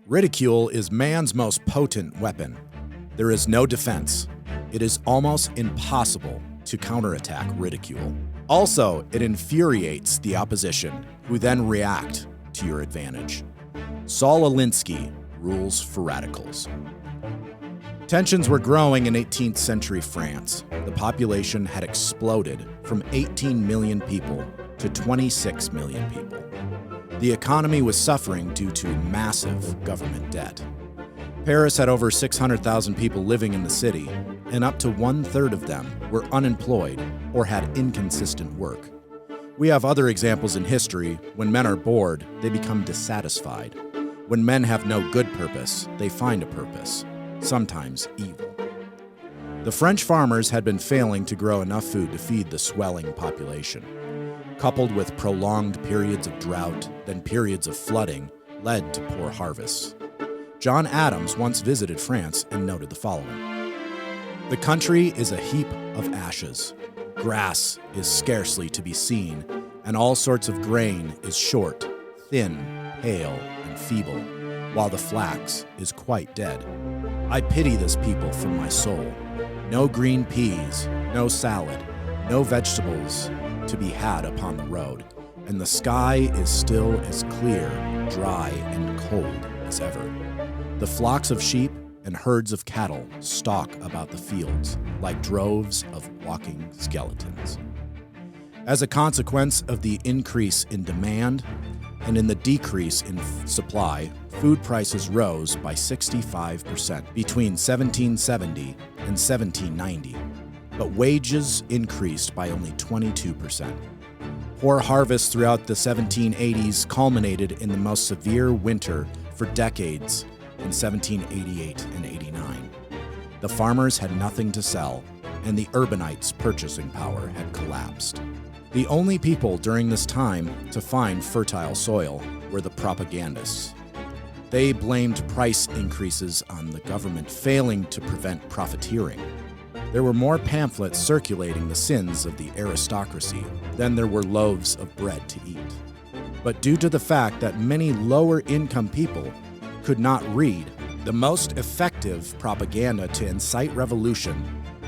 Ridicule is man's most potent weapon. There is no defense. It is almost impossible to counterattack ridicule. Also, it infuriates the opposition, who then react to your advantage. Saul Alinsky, Rules for Radicals. Tensions were growing in 18th century France. The population had exploded from 18 million people to 26 million people. The economy was suffering due to massive government debt. Paris had over 600,000 people living in the city, and up to 1/3 of them were unemployed or had inconsistent work. We have other examples in history. When men are bored, they become dissatisfied. When men have no good purpose, they find a purpose, sometimes evil. The French farmers had been failing to grow enough food to feed the swelling population. Coupled with prolonged periods of drought, then periods of flooding, led to poor harvests. John Adams once visited France and noted the following. The country is a heap of ashes. Grass is scarcely to be seen, and all sorts of grain is short, thin, pale, and feeble, while the flax is quite dead. I pity this people from my soul. No green peas, no salad, no vegetables to be had upon the road, and the sky is still as clear, dry, and cold as ever. The flocks of sheep and herds of cattle stalk about the fields like droves of walking skeletons. As a consequence of the increase in demand and in the decrease in supply, food prices rose by 65% between 1770 and 1790, but wages increased by only 22%. Poor harvests throughout the 1780s culminated in the most severe winter for decades in 1788 and 89. The farmers had nothing to sell, and the urbanites' purchasing power had collapsed. The only people during this time to find fertile soil were the propagandists. They blamed price increases on the government failing to prevent profiteering. There were more pamphlets circulating the sins of the aristocracy than there were loaves of bread to eat. But due to the fact that many lower-income people could not read, the most effective propaganda to incite revolution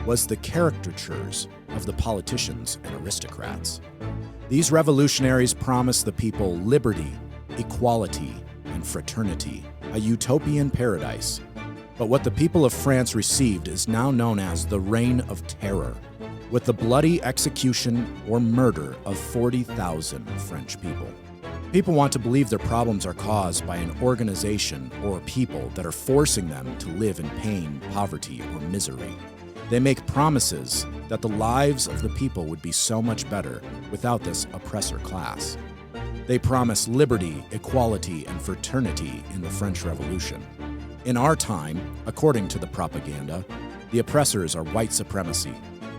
was the caricatures of the politicians and aristocrats. These revolutionaries promised the people liberty, equality, and fraternity, a utopian paradise. But what the people of France received is now known as the Reign of Terror, with the bloody execution or murder of 40,000 French people. People want to believe their problems are caused by an organization or people that are forcing them to live in pain, poverty, or misery. They make promises that the lives of the people would be so much better without this oppressor class. They promise liberty, equality, and fraternity in the French Revolution. In our time, according to the propaganda, the oppressors are white supremacy,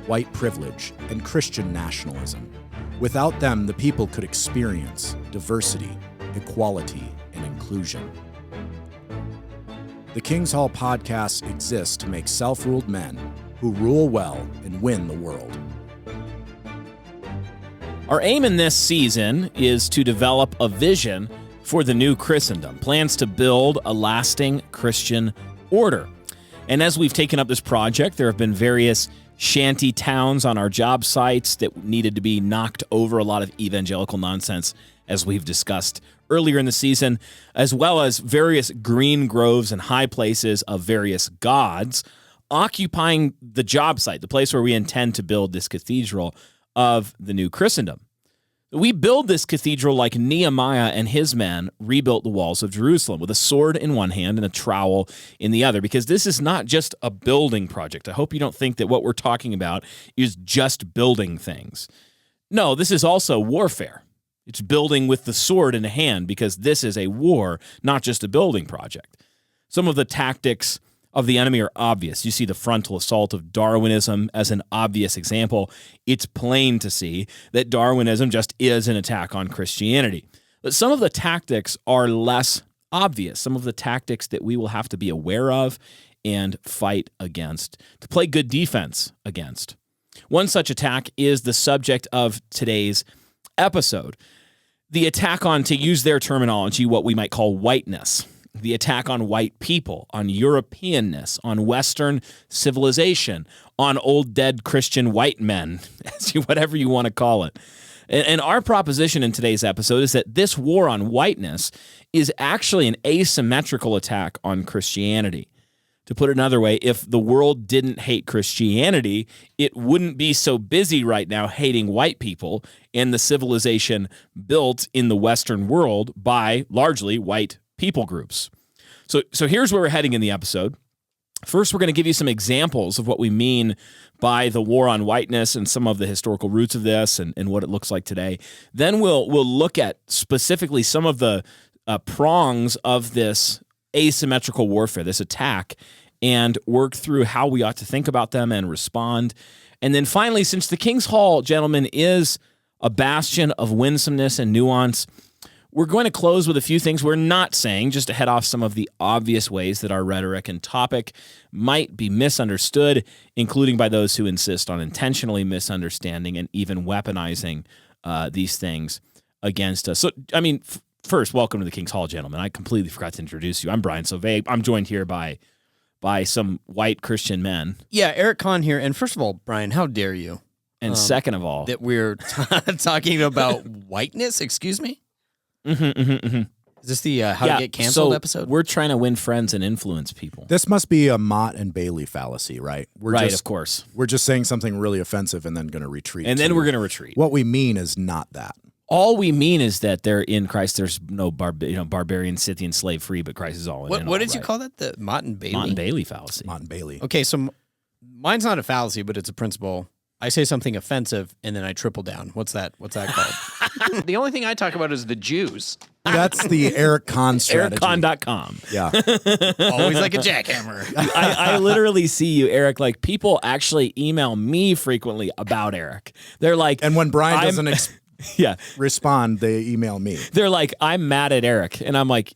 white privilege, and Christian nationalism. Without them, the people could experience diversity, equality, and inclusion. The King's Hall podcast exists to make self-ruled men who rule well and win the world. Our aim in this season is to develop a vision for the new Christendom, plans to build a lasting Christian order. And as we've taken up this project, there have been various shanty towns on our job sites that needed to be knocked over, a lot of evangelical nonsense, as we've discussed earlier in the season, as well as various green groves and high places of various gods occupying the job site, the place where we intend to build this cathedral of the new Christendom. We build this cathedral like Nehemiah and his men rebuilt the walls of Jerusalem with a sword in one hand and a trowel in the other, because this is not just a building project. I hope you don't think that what we're talking about is just building things. No, this is also warfare. It's building with the sword in hand, because this is a war, not just a building project. Some of the tactics of the enemy are obvious. You see the frontal assault of Darwinism as an obvious example. It's plain to see that Darwinism just is an attack on Christianity. But some of the tactics are less obvious, some of the tactics that we will have to be aware of and fight against, to play good defense against. One such attack is the subject of today's episode. The attack on, to use their terminology, what we might call whiteness. the attack on white people, on Europeanness, on Western civilization, on old dead Christian white men, whatever you want to call it. And our proposition in today's episode is that this war on whiteness is actually an asymmetrical attack on Christianity. To put it another way, if the world didn't hate Christianity, it wouldn't be so busy right now hating white people and the civilization built in the Western world by largely white people groups. So here's where we're heading in the episode. First, we're going to give you some examples of what we mean by the war on whiteness and some of the historical roots of this and what it looks like today. Then we'll look at specifically some of the prongs of this asymmetrical warfare, this attack, and work through how we ought to think about them and respond. And then finally, since the King's Hall, gentlemen, is a bastion of winsomeness and nuance, we're going to close with a few things we're not saying, just to head off some of the obvious ways that our rhetoric and topic might be misunderstood, including by those who insist on intentionally misunderstanding and even weaponizing these things against us. So, I mean, first, welcome to the King's Hall, gentlemen. I completely forgot to introduce you. I'm Brian Sauvé. I'm joined here by some white Christian men. Yeah, Eric Kahn here. And first of all, Brian, how dare you? And second of all, that we're talking about whiteness? Excuse me? Is this the How to Get Canceled episode? We're trying to win friends and influence people. This must be a Mott and Bailey fallacy, right? Of course. We're just saying something really offensive and then going to retreat. And then we're going to retreat. What we mean is not that. All we mean is that they're in Christ. There's no barbarian, Scythian, slave free, but Christ is all in. What did you call that? The Mott and Bailey? Mott and Bailey fallacy. Mott and Bailey. Okay, so mine's not a fallacy, but it's a principle. I say something offensive, and then I triple down. What's that called? The only thing I talk about is the Jews. That's the Eric Kahn strategy. EricKahn.com. Yeah. Always like a jackhammer. I literally see you, Eric. Like, people actually email me frequently about Eric. They're like... And when Brian doesn't respond, they email me. They're like, I'm mad at Eric. And I'm like,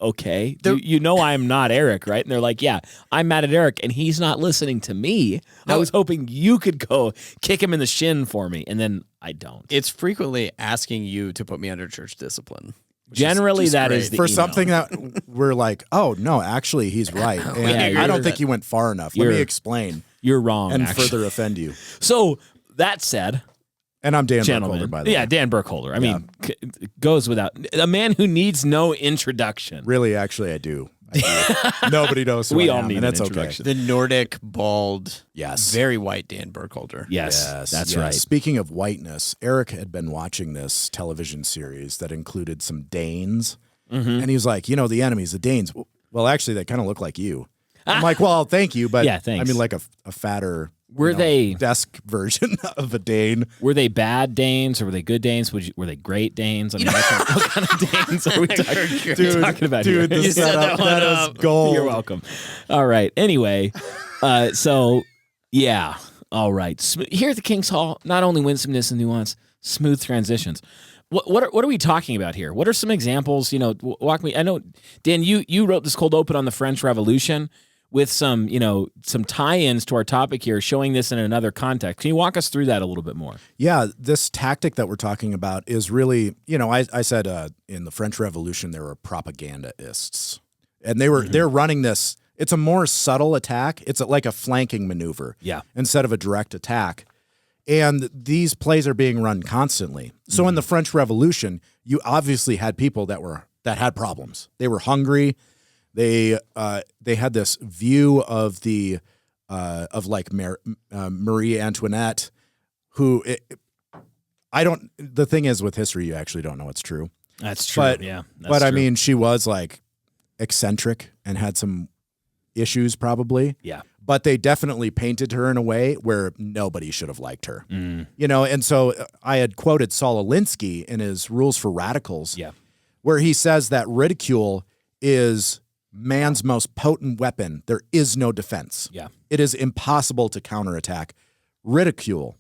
okay, you know I'm not Eric, right? And they're like, yeah, I'm mad at Eric, and he's not listening to me. I was hoping you could go kick him in the shin for me, and then I don't. It's frequently asking you to put me under church discipline. Generally, that is the for email. something that we're like, oh, no, actually, he's right. And I don't think you went far enough. Let me explain. You're wrong, and further offend you. So, that said... And I'm Dan Gentlemen. Burkholder, by the way. Yeah, Dan Burkholder. I mean, goes without... A man who needs no introduction. Really, actually, I do. Nobody knows who we I all am, need and an it's introduction. The Nordic, bald, yes, very white Dan Burkholder. Yes, that's right. Speaking of whiteness, Eric had been watching this television series that included some Danes, and he was like, the enemies, the Danes. Well, actually, they kind of look like you. I'm like, well, thank you, but thanks. I mean, like a fatter... Were they desk version of a Dane? Were they bad Danes or were they good Danes? Were they great Danes? I mean, what kind of Danes are we talking about here? Dude, the setup, that is gold. You're welcome. All right. Anyway, all right. Here at the King's Hall, not only winsomeness and nuance, smooth transitions. What are we talking about here? What are some examples? Walk me. I know, Dan, you wrote this cold open on the French Revolution with some tie-ins to our topic here, showing this in another context. Can you walk us through that a little bit more? Yeah, this tactic that we're talking about is really, I said in the French Revolution there were propagandaists, and they're running this. It's a more subtle attack. It's like a flanking maneuver, instead of a direct attack. And these plays are being run constantly. So in the French Revolution, you obviously had people that had problems. They were hungry. They had this view of the Marie Antoinette, who the thing is with history, you actually don't know what's true. That's true. But, that's true. I mean, she was like eccentric and had some issues probably. Yeah. But they definitely painted her in a way where nobody should have liked her. And so I had quoted Saul Alinsky in his Rules for Radicals, where he says that ridicule is man's most potent weapon. There is no defense. Yeah. It is impossible to counterattack ridicule.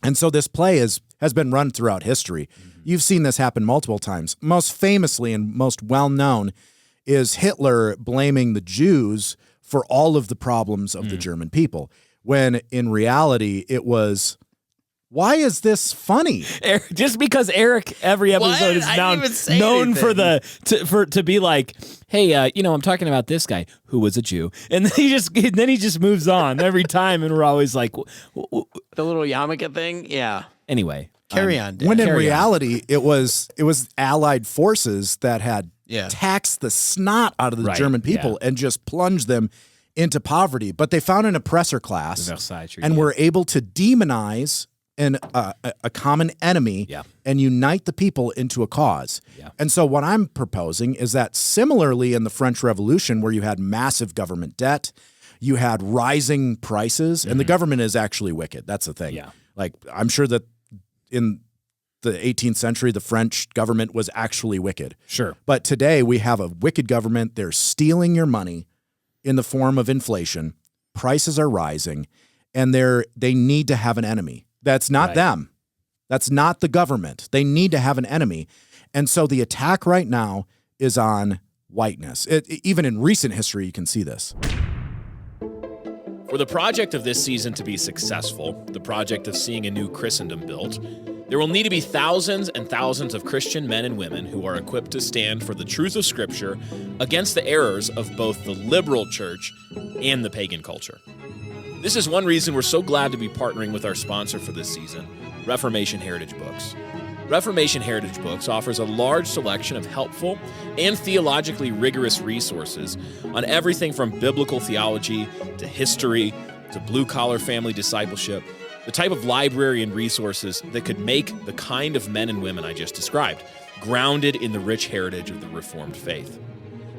And so this play has been run throughout history. You've seen this happen multiple times. Most famously and most well-known is Hitler blaming the Jews for all of the problems of the German people, when in reality it was Why is this funny? Just because Eric every episode is known for to be like, hey, I'm talking about this guy who was a Jew, and then he just moves on every time, and we're always like, the little yarmulke thing. Yeah. Anyway, Carry on, Dan. When in Carry on. reality, it was Allied forces that had Yeah. taxed the snot out of the Right, German people and just plunged them into poverty. But they found an oppressor class The Versailles Treaty, and yeah. were able to demonize a common enemy Yeah. and unite the people into a cause. Yeah. And so what I'm proposing is that similarly in the French Revolution, where you had massive government debt, you had rising prices, and the government is actually wicked. That's the thing. Yeah. Like, I'm sure that in the 18th century, the French government was actually wicked. Sure. But today we have a wicked government. They're stealing your money in the form of inflation. Prices are rising, and they need to have an enemy. That's not Right. them. That's not the government. They need to have an enemy. And so the attack right now is on whiteness. Even in recent history, you can see this. For the project of this season to be successful, the project of seeing a new Christendom built, there will need to be thousands and thousands of Christian men and women who are equipped to stand for the truth of Scripture against the errors of both the liberal church and the pagan culture. This is one reason we're so glad to be partnering with our sponsor for this season, Reformation Heritage Books. Reformation Heritage Books offers a large selection of helpful and theologically rigorous resources on everything from biblical theology to history to blue-collar family discipleship, the type of library and resources that could make the kind of men and women I just described, grounded in the rich heritage of the Reformed faith.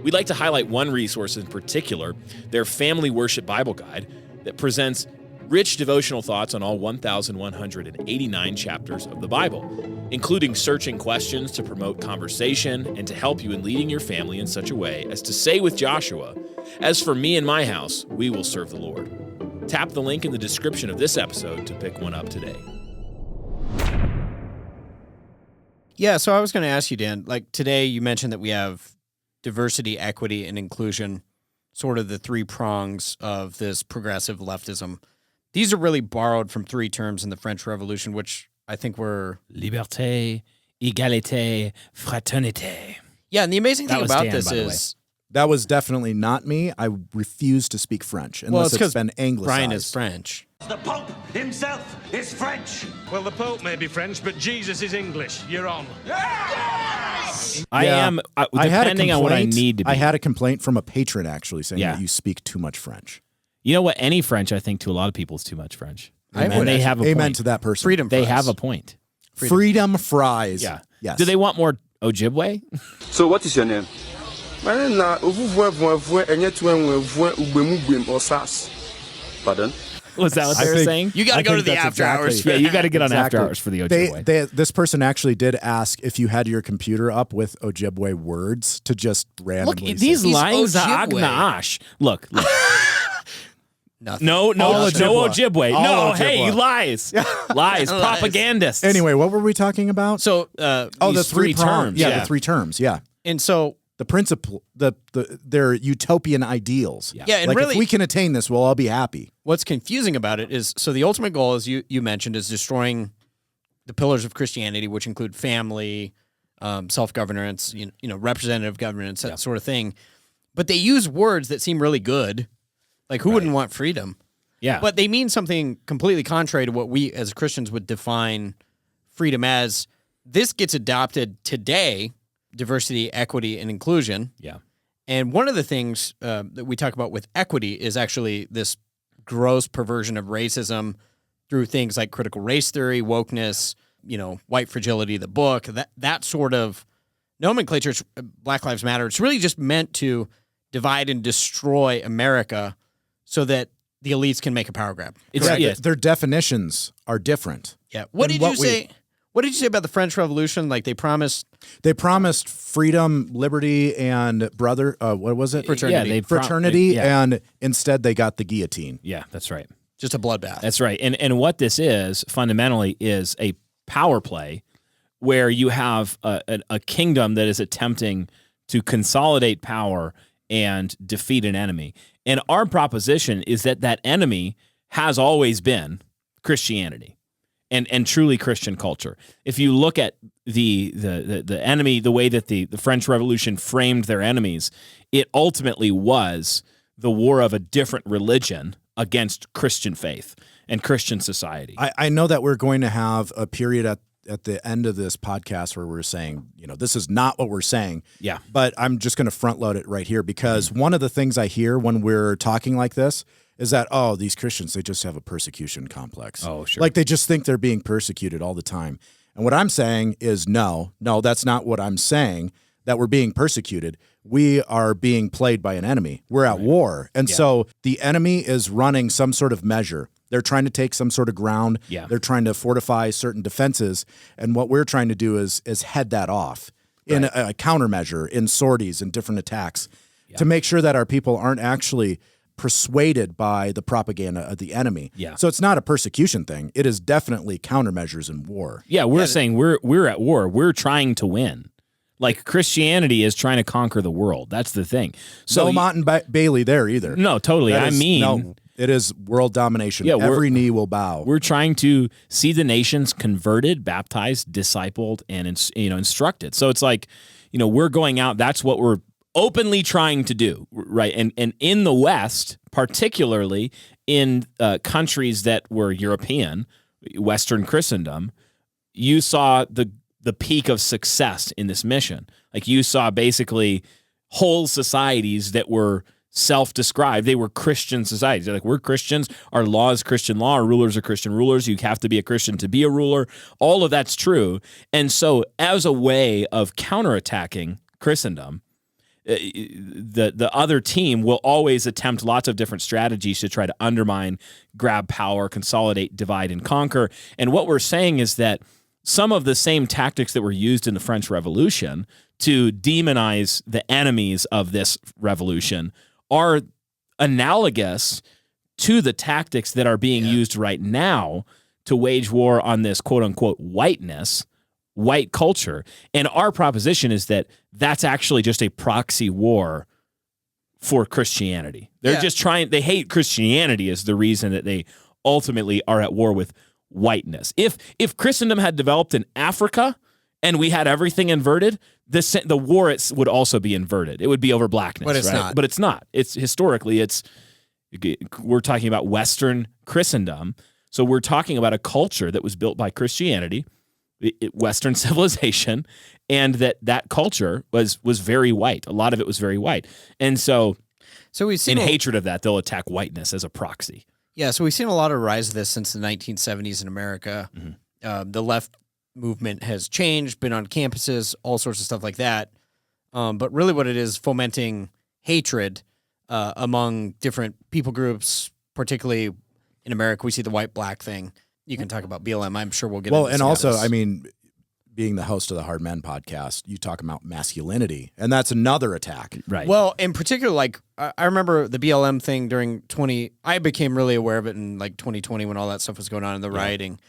We'd like to highlight one resource in particular, their Family Worship Bible Guide, that presents rich devotional thoughts on all 1,189 chapters of the Bible, including searching questions to promote conversation and to help you in leading your family in such a way as to say with Joshua, "As for me and my house, we will serve the Lord." Tap the link in the description of this episode to pick one up today. Yeah, so I was going to ask you, Dan, like today you mentioned that we have diversity, equity, and inclusion, sort of the three prongs of this progressive leftism. These are really borrowed from three terms in the French Revolution, which I think were... Liberté, égalité, fraternité. Yeah, and the amazing That thing was about Dan, this by the is... That was definitely not me. I refuse to speak French unless it's been anglicized. Brian is French. The Pope himself is French. Well, the Pope may be French, but Jesus is English. You're on. I am, depending on what I need to be. I had a complaint from a patron actually saying Yeah. that you speak too much French. You know what? Any French, I think, to a lot of people is too much French. I And would they have a Amen point. to that person. Freedom They fries. have a point. Freedom fries. Yeah. Yes. Do they want more Ojibwe? So what is your name? My name is Pardon? Was that what they were think- saying? You got I to go to think the that's after hours. exactly- Yeah, you got to get on Exactly. after hours for the Ojibwe. This person actually did ask if you had your computer up with Ojibwe words to just randomly Look, say. these He's lines are Ojibwe. agnash. Look. Nothing. No All Ojibwe. All No, Ojibwe. hey, lies. Lies. Propagandists. Anyway, what were we talking about? So, the these three terms, Yeah, yeah. the three terms. Yeah. and so, The principle, their utopian ideals. Yeah, and like really- if we can attain this, we'll all be happy. what's confusing about it is, so the ultimate goal, as you mentioned, is destroying the pillars of Christianity, which include family, self-governance, representative governance, that sort of thing. But they use words that seem really good. Like, who wouldn't want freedom? Yeah. But they mean something completely contrary to what we as Christians would define freedom as. This gets adopted today, diversity, equity, and inclusion. Yeah. And one of the things that we talk about with equity is actually this gross perversion of racism through things like critical race theory, wokeness, white fragility, the book, that sort of nomenclature, Black Lives Matter. It's really just meant to divide and destroy America so that the elites can make a power grab. It's, Correct. yeah. Their definitions are different. Yeah. What And did what you say? What did you say about the French Revolution? Like they promised freedom, liberty, and what was it? Fraternity. Yeah, Fraternity, yeah. and instead they got the guillotine. Yeah, that's right. just a bloodbath. That's right. And what this is fundamentally is a power play where you have a kingdom that is attempting to consolidate power and defeat an enemy. And our proposition is that enemy has always been Christianity. and truly Christian culture. If you look at the enemy, the way that the French Revolution framed their enemies, it ultimately was the war of a different religion against Christian faith and Christian society. I know that we're going to have a period at the end of this podcast where we're saying, this is not what we're saying. Yeah. But I'm just going to front load it right here because one of the things I hear when we're talking like this is that, these Christians, they just have a persecution complex. Oh, sure. Like they just think they're being persecuted all the time. And what I'm saying is no, that's not what I'm saying, that we're being persecuted. We are being played by an enemy. We're at war. And so the enemy is running some sort of measure. They're trying to take some sort of ground. Yeah. They're trying to fortify certain defenses. And what we're trying to do is head that off in a countermeasure, in sorties and different attacks to make sure that our people aren't actually persuaded by the propaganda of the enemy. Yeah. So it's not a persecution thing. It is definitely countermeasures in war. Yeah, we're saying we're at war. We're trying to win. Like Christianity is trying to conquer the world. That's the thing. So no Mott and Bailey there either. No, totally. It is world domination. Yeah, every knee will bow. We're trying to see the nations converted, baptized, discipled, and instructed. So it's like, we're going out. That's what we're openly trying to do, right? And in the West, particularly in countries that were European, Western Christendom, you saw the peak of success in this mission. Like you saw basically whole societies that were self-described. They were Christian societies. They're like, we're Christians. Our law is Christian law. Our rulers are Christian rulers. You have to be a Christian to be a ruler. All of that's true. And so as a way of counterattacking Christendom, the other team will always attempt lots of different strategies to try to undermine, grab power, consolidate, divide, and conquer. And what we're saying is that some of the same tactics that were used in the French Revolution to demonize the enemies of this revolution are analogous to the tactics that are being used right now to wage war on this quote-unquote whiteness, white culture. And our proposition is that that's actually just a proxy war for Christianity. They're just they hate Christianity is the reason that they ultimately are at war with whiteness. If Christendom had developed in Africa and we had everything inverted, the war would also be inverted. It would be over blackness, but it's right? not. But it's not. It's historically, we're talking about Western Christendom. So we're talking about a culture that was built by Christianity, Western civilization, and that culture was very white. A lot of it was very white. And so we've seen in hatred of that, they'll attack whiteness as a proxy. Yeah, so we've seen a lot of rise of this since the 1970s in America. The left movement has changed, been on campuses, all sorts of stuff like that. But really what it is, fomenting hatred among different people groups, particularly in America. We see the white-black thing. You can talk about BLM. I'm sure we'll get into and also, status. Being the host of the Hard Men podcast, you talk about masculinity, and that's another attack. Right. Well, in particular, like I remember the BLM thing during I became really aware of it in like 2020 when all that stuff was going on in the rioting.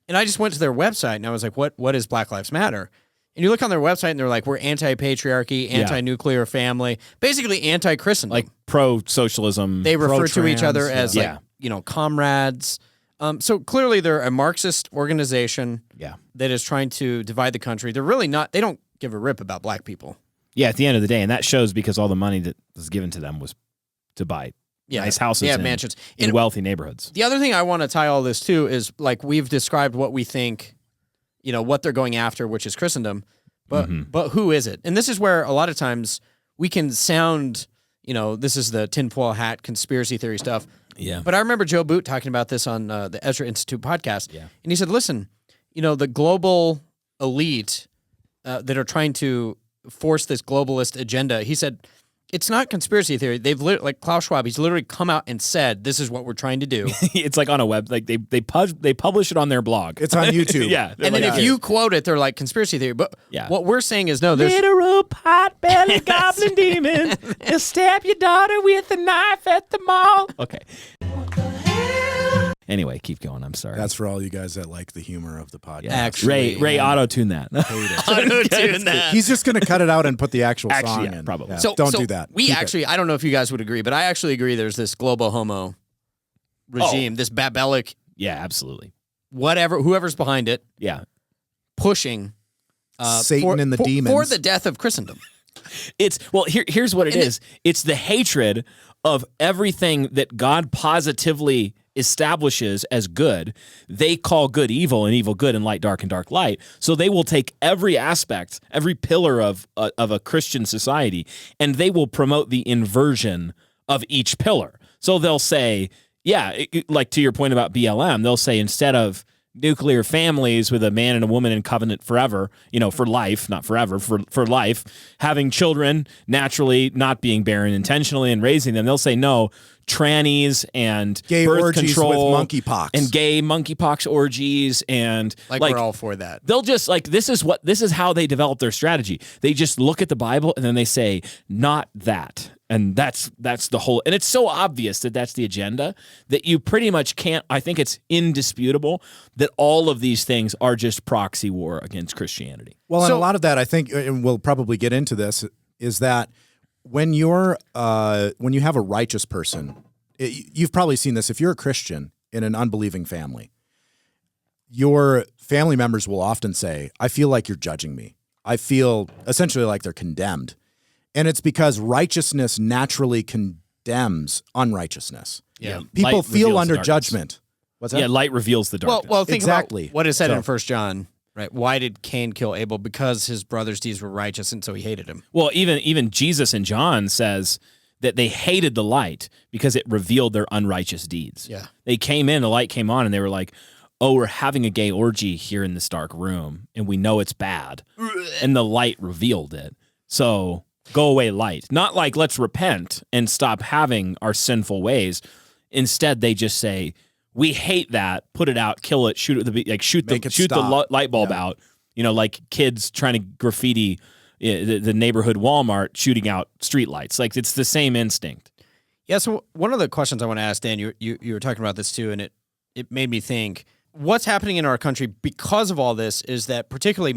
And I just went to their website and I was like, what is Black Lives Matter? And you look on their website and they're like, we're anti-patriarchy, anti-nuclear family, basically anti-Christendom. Like pro-socialism. They refer to each other pro-trans, as comrades. So clearly they're a Marxist organization that is trying to divide the country. They're really not, they don't give a rip about black people. Yeah, at the end of the day. And that shows because all the money that was given to them was to buy nice houses and mansions in wealthy neighborhoods. The other thing I want to tie all this to is like we've described what we think, what they're going after, which is Christendom, but who is it? And this is where a lot of times we can sound, this is the tinfoil hat conspiracy theory stuff. Yeah. But I remember Joe Boot talking about this on the Ezra Institute podcast. Yeah. And he said, listen, the global elite that are trying to force this globalist agenda, he said, it's not conspiracy theory. They've like Klaus Schwab, he's literally come out and said, this is what we're trying to do. It's like on a web, like they publish it on their blog. It's on YouTube. Yeah. And then if you quote it, they're like conspiracy theory. But what we're saying is, no, there's literal pot-bellied goblin demons. They'll stab your daughter with a knife at the mall. Okay. Anyway, keep going. I'm sorry. That's for all you guys that like the humor of the podcast. Yeah. Actually, Ray auto-tune that. auto-tune that. He's just going to cut it out and put the actual song in. Probably. Yeah, So don't do that. We Keep actually, it. I don't know if you guys would agree, but I actually agree there's this global homo regime, this Babelic Yeah, absolutely. whoever's behind it, pushing Satan and the demons for the death of Christendom. Here's what it is. It's the hatred of everything that God positively establishes as good. They call good evil and evil good and light dark and dark light. So they will take every aspect, every pillar of a Christian society, and they will promote the inversion of each pillar. So they'll say, like to your point about BLM, they'll say instead of nuclear families with a man and a woman in covenant forever, for life, not forever, for life, having children naturally, not being barren intentionally and raising them, they'll say no, trannies and gay birth orgies control with monkeypox and gay monkeypox orgies and we're all for that. They'll just this is how they develop their strategy. They just look at the Bible and then they say not that. And that's the whole, and it's so obvious that that's the agenda that you pretty much can't, I think it's indisputable that all of these things are just proxy war against Christianity. Well, and a lot of that, I think, and we'll probably get into this, is that when you have a righteous person, you've probably seen this, if you're a Christian in an unbelieving family, your family members will often say, I feel like you're judging me. I feel essentially like they're condemned. And it's because righteousness naturally condemns unrighteousness. Yeah. People Light feel reveals under darkness. judgment. What's that? Yeah, light reveals the darkness. Well, think Exactly. about what is said So- in 1 John, right? Why did Cain kill Abel? Because his brother's deeds were righteous, and so he hated him. Well, even Jesus in John says that they hated the light because it revealed their unrighteous deeds. Yeah. They came in, the light came on, and they were like, oh, we're having a gay orgy here in this dark room, and we know it's bad. And the light revealed it. So go away, light. Not like let's repent and stop having our sinful ways. Instead, they just say, we hate that, put it out, kill it, shoot it, shoot the light bulb out. Like kids trying to graffiti the neighborhood Walmart, shooting out street lights. Like it's the same instinct. Yeah. So one of the questions I want to ask, Dan, you were talking about this too, and it made me think what's happening in our country because of all this is that particularly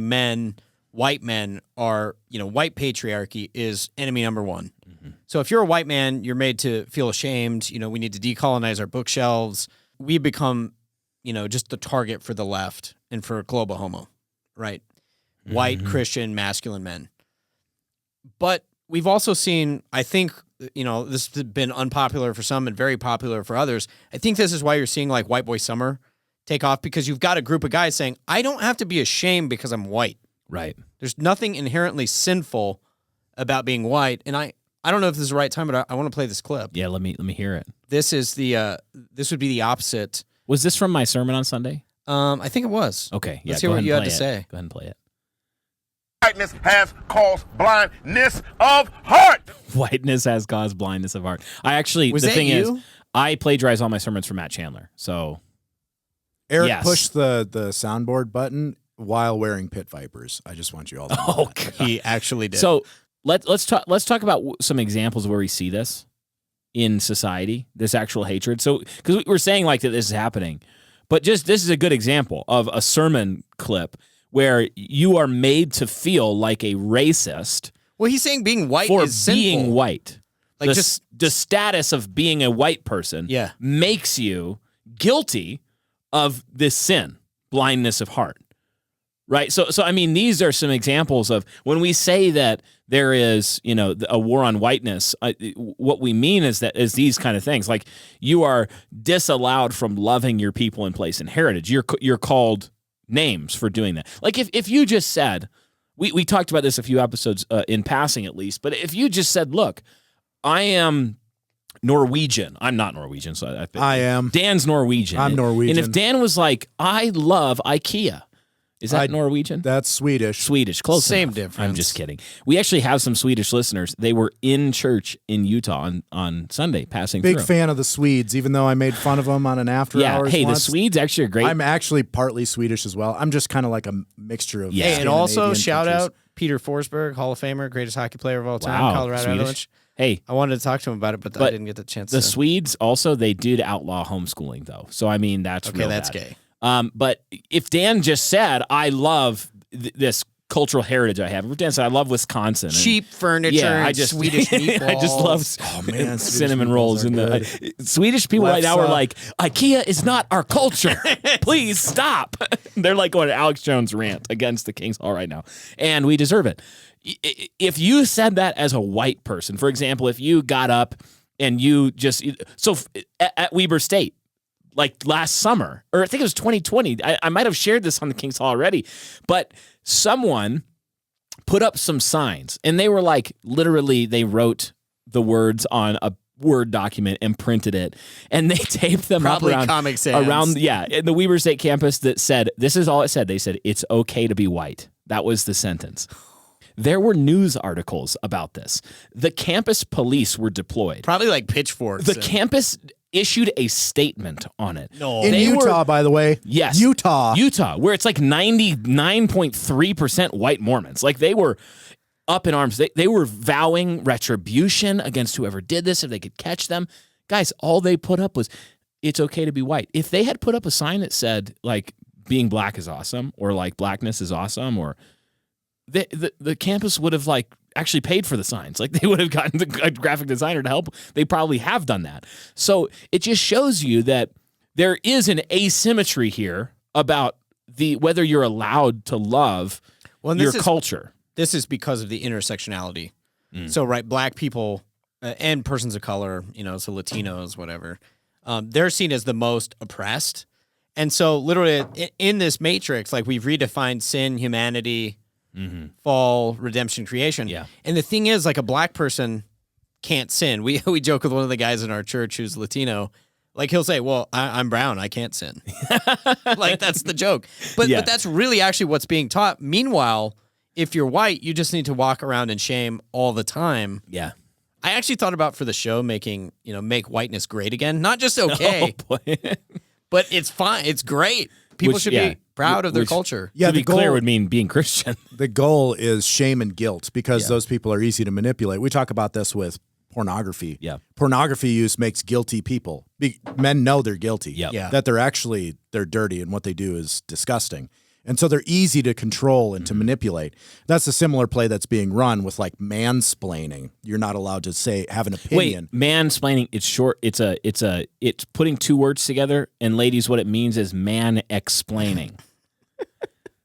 white men are, white patriarchy is enemy number one. Mm-hmm. So if you're a white man, you're made to feel ashamed. We need to decolonize our bookshelves. We become, just the target for the left and for global homo, right? Mm-hmm. White, Christian, masculine men. But we've also seen, I think, this has been unpopular for some and very popular for others. I think this is why you're seeing like White Boy Summer take off, because you've got a group of guys saying, I don't have to be ashamed because I'm white. Right. There's nothing inherently sinful about being white. And I don't know if this is the right time, but I want to play this clip. Yeah, let me hear it. This is this would be the opposite. Was this from my sermon on Sunday? I think it was. Okay. Yeah, Let's hear what you had to say. Go ahead and play it. Whiteness has caused blindness of heart. Whiteness has caused blindness of heart. I actually, Was the that thing you? is, I plagiarize all my sermons from Matt Chandler. So Eric Yes. pushed the soundboard button while wearing pit vipers. I just want you all to know that. He actually did. So let's talk about some examples where we see this in society, this actual hatred. So because we're saying like that this is happening, but just this is a good example of a sermon clip where you are made to feel like a racist well, he's saying being white for is sinful. being white. Like the status of being a white person makes you guilty of this sin, blindness of heart. Right. So I mean, these are some examples of when we say that there is, a war on whiteness. What we mean is these kind of things. Like you are disallowed from loving your people and place and heritage. You're called names for doing that. Like if you just said, we talked about this a few episodes in passing at least, but if you just said, look, I am Norwegian. I'm not Norwegian, so I am. Dan's Norwegian. I'm Norwegian. And if Dan was like, I love IKEA. Is that Norwegian? That's Swedish. Swedish, close Same enough. difference. I'm just kidding. We actually have some Swedish listeners. They were in church in Utah on Sunday, passing Big through. fan of the Swedes, even though I made fun of them on an after hours hey, once. the Swedes actually are great. I'm actually partly Swedish as well. I'm just kind of like a mixture of Yeah. Hey, and also Scandinavian shout countries. out Peter Forsberg, Hall of Famer, greatest hockey player of all time, Wow, Colorado Swedish. Avalanche. Hey, I wanted to talk to him about it, but I didn't get the chance. the Swedes also, they did outlaw homeschooling though. So I mean, that's Okay, real that's bad. gay. But if Dan just said, I love this cultural heritage I have. I love Wisconsin. And, Cheap furniture, yeah, and Swedish meatballs. I just love cinnamon rolls. And the Swedish people right now are like, IKEA is not our culture. Please stop. They're like going to Alex Jones rant against the King's Hall right now. And we deserve it. If you said that as a white person, for example, if you got up and you just, so at Weber State, like last summer, or I think it was 2020, I might have shared this on the King's Hall already, but someone put up some signs, and they were like, literally, they wrote the words on a Word document and printed it, and they taped them Probably up Comic Sans. around in the Weber State campus that said, this is all it said. They said, it's okay to be white. That was the sentence. There were news articles about this. The campus police were deployed. Probably like pitchforks. The campus issued a statement on it. No. In Utah, by the way. Yes. Utah, where it's like 99.3% white Mormons. Like they were up in arms. They were vowing retribution against whoever did this if they could catch them. Guys, all they put up was, it's okay to be white. If they had put up a sign that said, like, being black is awesome, or like blackness is awesome, or the campus would have like actually paid for the signs. Like they would have gotten a graphic designer to help. They probably have done that. So it just shows you that there is an asymmetry here about whether you're allowed to love your culture. This is because of the intersectionality. So, right, black people and persons of color, so Latinos, whatever, they're seen as the most oppressed. And so literally in this matrix, like we've redefined sin, humanity, fall, redemption, creation. Yeah. And the thing is, like a black person can't sin. We joke with one of the guys in our church who's Latino. Like he'll say, well, I'm brown. I can't sin. Like that's the joke. But that's really actually what's being taught. Meanwhile, if you're white, you just need to walk around in shame all the time. Yeah. I actually thought about for the show make whiteness great again. Not just okay, but it's fine. It's great. People should be proud of their culture. Yeah, to be clear would mean being Christian. The goal is shame and guilt because those people are easy to manipulate. We talk about this with pornography. Yeah. Pornography use makes guilty people. Men know they're guilty. Yeah. That they're dirty and what they do is disgusting. And so they're easy to control and to manipulate. That's a similar play that's being run with like mansplaining. You're not allowed to have an opinion. Wait, mansplaining, it's short. It's putting two words together, and ladies, what it means is man-explaining.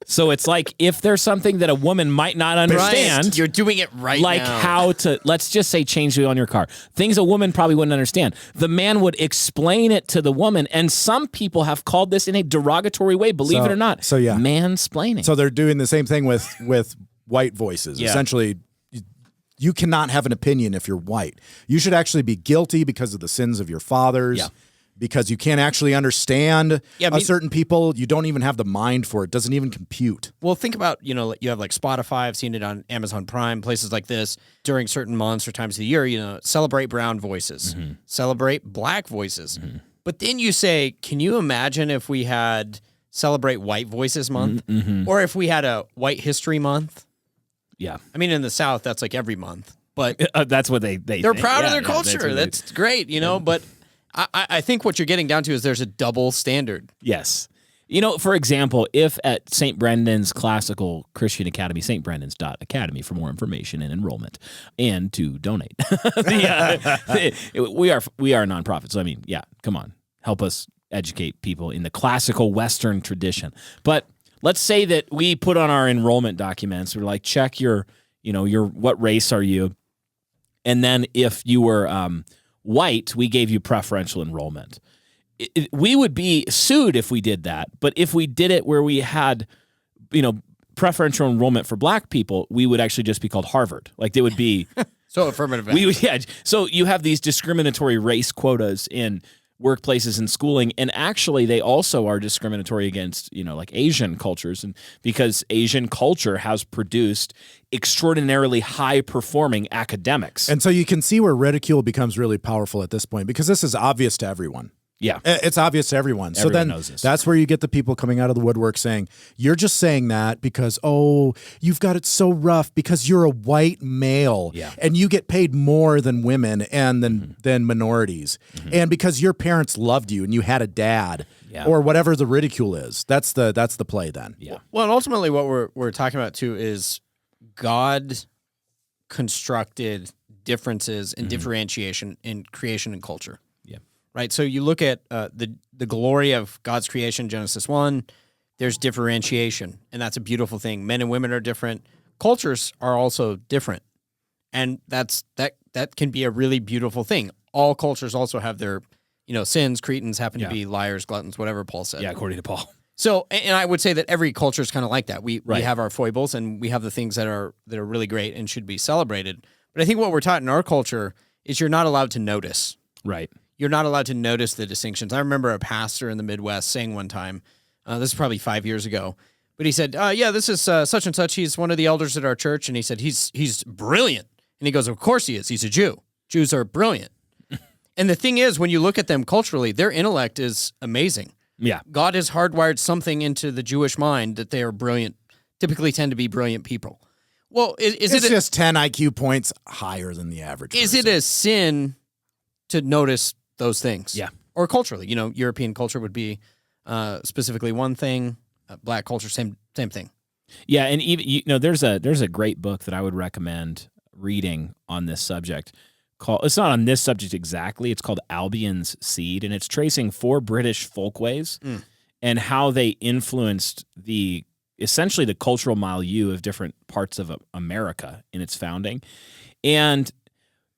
So it's like if there's something that a woman might not understand, right. You're doing it right like now. how to, let's just say, change the oil on your car. Things a woman probably wouldn't understand. The man would explain it to the woman, and some people have called this in a derogatory way, believe it or not. So yeah, mansplaining. So they're doing the same thing with white voices. Yeah. Essentially, you cannot have an opinion if you're white. You should actually be guilty because of the sins of your fathers. Yeah. Because you can't actually understand certain people. You don't even have the mind for it. It doesn't even compute. Well, think about, you have like Spotify. I've seen it on Amazon Prime, places like this. During certain months or times of the year, celebrate brown voices, celebrate black voices. But then you say, can you imagine if we had celebrate white voices month? Or if we had a white history month? Yeah. I mean, in the South, that's like every month. But that's what they're proud of their culture. That's great, but... I think what you're getting down to is there's a double standard. Yes. For example, if at St. Brendan's Classical Christian Academy, stbrendan's.academy for more information and enrollment and to donate. We are a nonprofit. So, come on. Help us educate people in the classical Western tradition. But let's say that we put on our enrollment documents, we're like, check your what race are you? And then if you were... white, we gave you preferential enrollment. We would be sued if we did that. But if we did it where we had, preferential enrollment for black people, we would actually just be called Harvard. Like they would be. So affirmative action. So you have these discriminatory race quotas in workplaces and schooling, and actually they also are discriminatory against, like Asian cultures, and because Asian culture has produced extraordinarily high-performing academics. And so you can see where ridicule becomes really powerful at this point, because this is obvious to everyone. Yeah. It's obvious to everyone. So then knows this. That's where you get the people coming out of the woodwork saying, you're just saying that because, you've got it so rough because you're a white male and you get paid more than women and than minorities. And because your parents loved you and you had a dad Yeah. or whatever the ridicule is. That's the play then. Yeah. Well, and ultimately what we're talking about too is God constructed differences and differentiation in creation and culture. Yeah. Right? So you look at the glory of God's creation, Genesis 1, there's differentiation, and that's a beautiful thing. Men and women are different. Cultures are also different. And that can be a really beautiful thing. All cultures also have their, sins. Cretans happen to be liars, gluttons, whatever Paul said. Yeah, according to Paul. So, and I would say that every culture is kind of like that. We have our foibles, and we have the things that are really great and should be celebrated. But I think what we're taught in our culture is you're not allowed to notice. Right. You're not allowed to notice the distinctions. I remember a pastor in the Midwest saying one time, this is probably 5 years ago, but he said, this is such and such. He's one of the elders at our church, and he said, he's brilliant. And he goes, of course he is. He's a Jew. Jews are brilliant. And the thing is, when you look at them culturally, their intellect is amazing. Yeah. God has hardwired something into the Jewish mind that they are brilliant, typically tend to be brilliant people. Well, It's just 10 IQ points higher than the average Is person. it a sin to notice those things? Yeah. Or culturally, European culture would be specifically one thing. Black culture, same thing. Yeah, and even there's a great book that I would recommend reading on this subject. It's not on this subject exactly. It's called Albion's Seed, and it's tracing 4 British folkways and how they influenced essentially the cultural milieu of different parts of America in its founding. And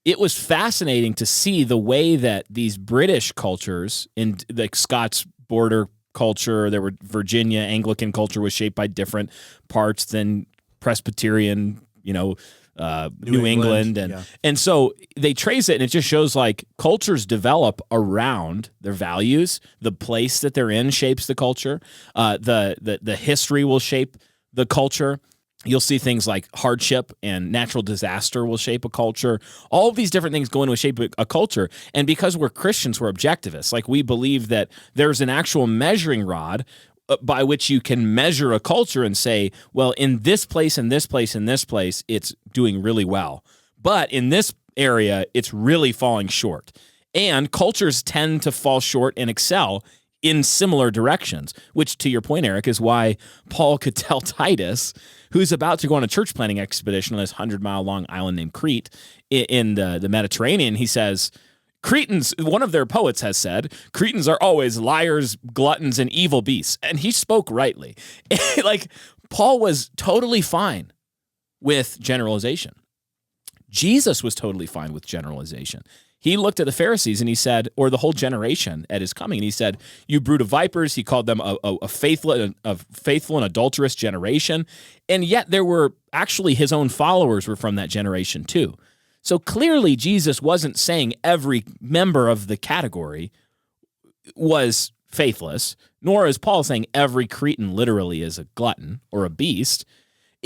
it was fascinating to see the way that these British cultures, in like Scots border culture, there were Virginia Anglican culture was shaped by different parts than Presbyterian, New England. And so they trace it, and it just shows like cultures develop around their values. The place that they're in shapes the culture. The history will shape the culture. You'll see things like hardship and natural disaster will shape a culture. All of these different things go into shape a culture. And because we're Christians, we're objectivists. Like we believe that there's an actual measuring rod by which you can measure a culture and say, well, in this place, in this place, in this place, it's doing really well. But in this area, it's really falling short. And cultures tend to fall short and excel in similar directions, which, to your point, Eric, is why Paul could tell Titus, who's about to go on a church planting expedition on this 100-mile-long island named Crete in the Mediterranean, he says, Cretans, one of their poets has said, Cretans are always liars, gluttons, and evil beasts. And he spoke rightly. Like, Paul was totally fine with generalization. Jesus was totally fine with generalization. He looked at the Pharisees and he said, or the whole generation at his coming, and he said, you brood of vipers. He called them a faithful and adulterous generation. And yet there were actually his own followers were from that generation too. So clearly Jesus wasn't saying every member of the category was faithless, nor is Paul saying every Cretan literally is a glutton or a beast.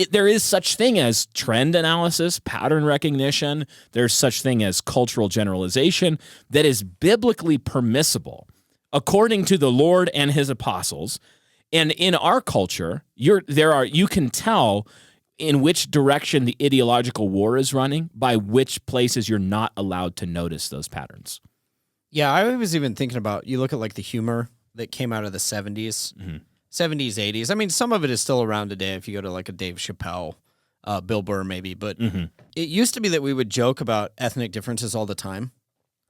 There is such thing as trend analysis, pattern recognition. There's such thing as cultural generalization that is biblically permissible according to the Lord and his apostles. And in our culture, you can tell in which direction the ideological war is running by which places you're not allowed to notice those patterns. Yeah, I was even thinking about, you look at like the humor that came out of the 70s, 70s, 80s. I mean, some of it is still around today if you go to like a Dave Chappelle, Bill Burr maybe, but it used to be that we would joke about ethnic differences all the time.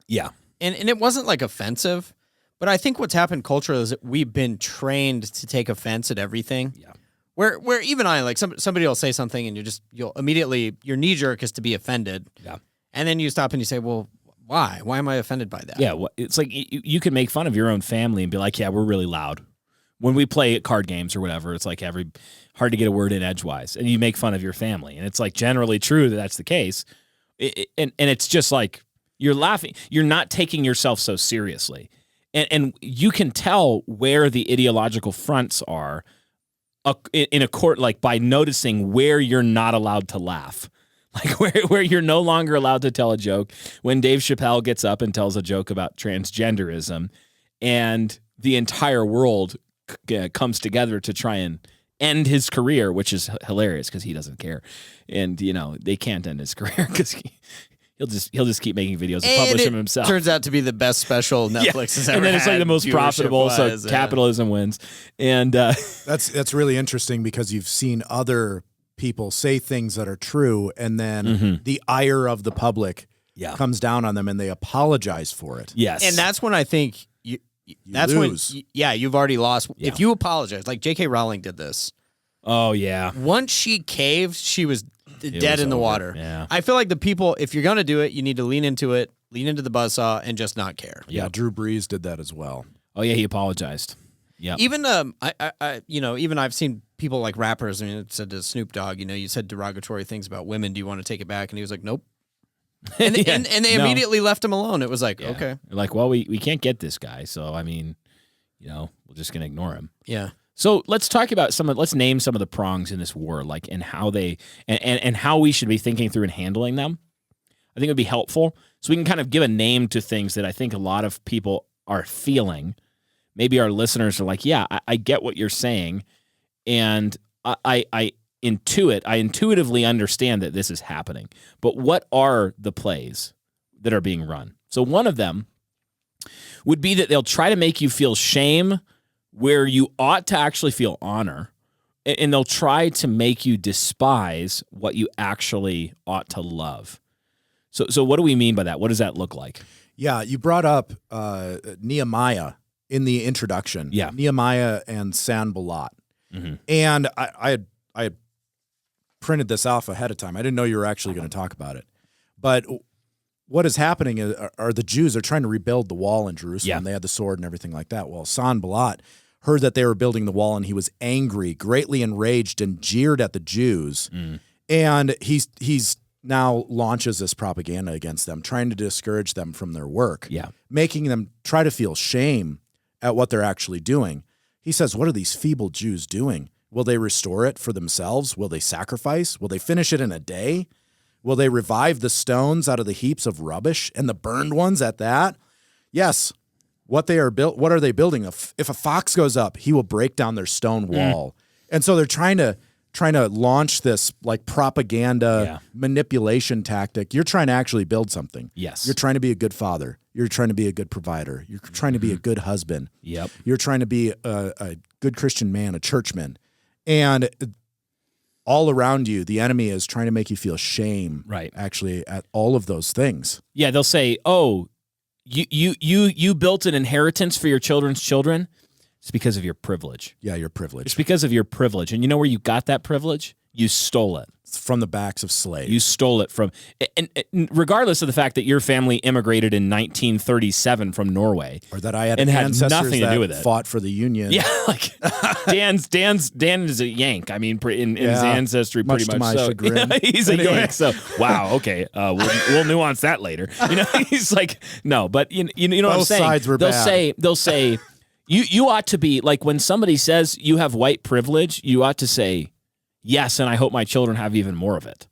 Yeah. And it wasn't like offensive, but I think what's happened culturally is that we've been trained to take offense at everything. Yeah. Where even I, like somebody will say something and you'll immediately, your knee jerk is to be offended. Yeah. And then you stop and you say, well, why? Why am I offended by that? Yeah. Well, it's like you can make fun of your own family and be like, yeah, we're really loud. When we play card games or whatever, it's like hard to get a word in edgewise, and you make fun of your family. And it's like generally true that that's the case. And it's just like you're laughing. You're not taking yourself so seriously. And you can tell where the ideological fronts are in a court, like by noticing where you're not allowed to laugh, like where you're no longer allowed to tell a joke. When Dave Chappelle gets up and tells a joke about transgenderism, and the entire world comes together to try and end his career, which is hilarious because he doesn't care, and they can't end his career because he'll just keep making videos and And publish it them himself. turns out to be the best special Netflix has ever and then it's like had, the most profitable, so viewership-wise, capitalism wins. And That's really interesting because you've seen other people say things that are true, and then the ire of the public comes down on them, and they apologize for it. yes, And that's when I think that's lose. when you've already lost. Yeah. If you apologize, like J.K. Rowling did this. oh yeah, Once she caved, she was dead was in the over. water. Yeah. I feel like the people, if you're going to do it, you need to lean into it, lean into the buzzsaw, and just not care. Yeah, Drew Brees did that as well. oh yeah, he apologized. Yeah, Even even I've seen people like rappers. I mean, it said to Snoop Dogg, you said derogatory things about women. Do you want to take it back? And he was like, nope. And, and they No. immediately left him alone. It was like, Yeah. okay, They're like, well, we can't get this guy, so I mean, we're just gonna ignore him. yeah. So let's talk about let's name some of the prongs in this war, like, and how they and how we should be thinking through and handling them. I think it would be helpful, so we can kind of give a name to things that I think a lot of people are feeling. Maybe our listeners are like, yeah, I get what you're saying, and I intuitively understand that this is happening. But what are the plays that are being run? So one of them would be that they'll try to make you feel shame where you ought to actually feel honor, and they'll try to make you despise what you actually ought to love. So what do we mean by that? What does that look like? Yeah, you brought up Nehemiah in the introduction. Yeah. Nehemiah and Sanballat. Mm-hmm. And I had printed this off ahead of time. I didn't know you were actually going to talk about it. But what is happening are the Jews are trying to rebuild the wall in Jerusalem. Yeah. They had the sword and everything like that. Well, Sanballat heard that they were building the wall, and he was angry, greatly enraged, and jeered at the Jews. And he's now launches this propaganda against them, trying to discourage them from their work, making them try to feel shame at what they're actually doing. He says, what are these feeble Jews doing? Will they restore it for themselves? Will they sacrifice? Will they finish it in a day? Will they revive the stones out of the heaps of rubbish, and the burned ones at that? Yes. What are they building? If a fox goes up, he will break down their stone wall. And so they're trying to launch this like propaganda manipulation tactic. You're trying to actually build something. Yes. You're trying to be a good father. You're trying to be a good provider. You're trying to be a good husband. Yep. You're trying to be a good Christian man, a churchman. And all around you, the enemy is trying to make you feel shame, actually, at all of those things. Yeah, they'll say, oh, you built an inheritance for your children's children. It's because of your privilege. Yeah, your privilege. It's because of your privilege. And you know where you got that privilege? You stole it. It's from the backs of slaves. You stole it from, and regardless of the fact that your family immigrated in 1937 from Norway, or that I had and had ancestors nothing to that do with it. fought for the Union. Yeah, like Dan is a Yank. I mean, in his ancestry, much pretty to much my so. chagrin. Yeah, he's a Anyway. Yank. So wow, okay, we'll nuance that later. He's like, no, but you know what I'm Both saying. sides were bad. They'll say. You ought to be, like, when somebody says you have white privilege, you ought to say, yes, and I hope my children have even more of it.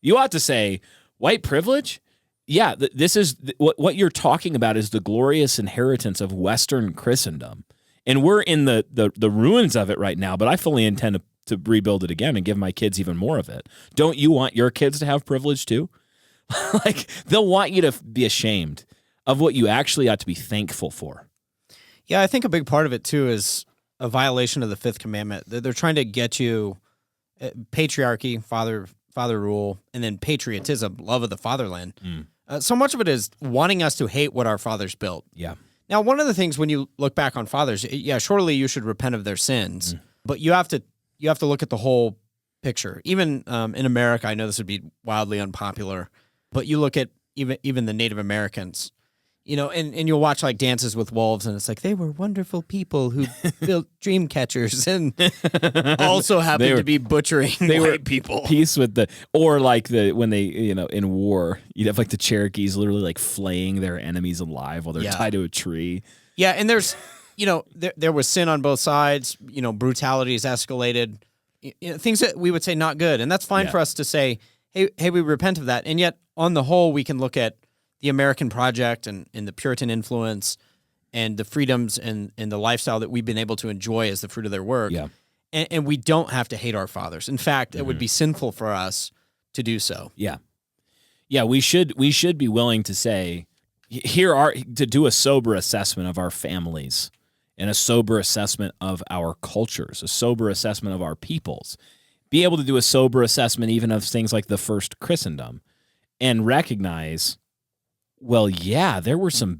You ought to say, white privilege? Yeah, this is, what you're talking about is the glorious inheritance of Western Christendom. And we're in the ruins of it right now, but I fully intend to rebuild it again and give my kids even more of it. Don't you want your kids to have privilege too? Like, they'll want you to be ashamed of what you actually ought to be thankful for. Yeah, I think a big part of it, too, is a violation of the fifth commandment. They're trying to get you patriarchy, father rule, and then patriotism, love of the fatherland. So much of it is wanting us to hate what our fathers built. Yeah. Now, one of the things when you look back on fathers, surely you should repent of their sins, but you have to look at the whole picture. Even in America, I know this would be wildly unpopular, but you look at even the Native Americans. And you'll watch like Dances with Wolves, and it's like they were wonderful people who built dream catchers and also happened to be butchering white people. Peace with when they in war, you'd have like the Cherokees literally like flaying their enemies alive while they're tied to a tree. Yeah, and there's there was sin on both sides. Brutality has escalated. Things that we would say not good, and that's fine for us to say, hey, we repent of that. And yet, on the whole, we can look at the American project and the Puritan influence and the freedoms and the lifestyle that we've been able to enjoy as the fruit of their work. Yeah. And we don't have to hate our fathers. In fact, it would be sinful for us to do so. Yeah. Yeah, we should be willing to say, to do a sober assessment of our families and a sober assessment of our cultures, a sober assessment of our peoples. Be able to do a sober assessment even of things like the first Christendom and recognize, well, yeah, there was some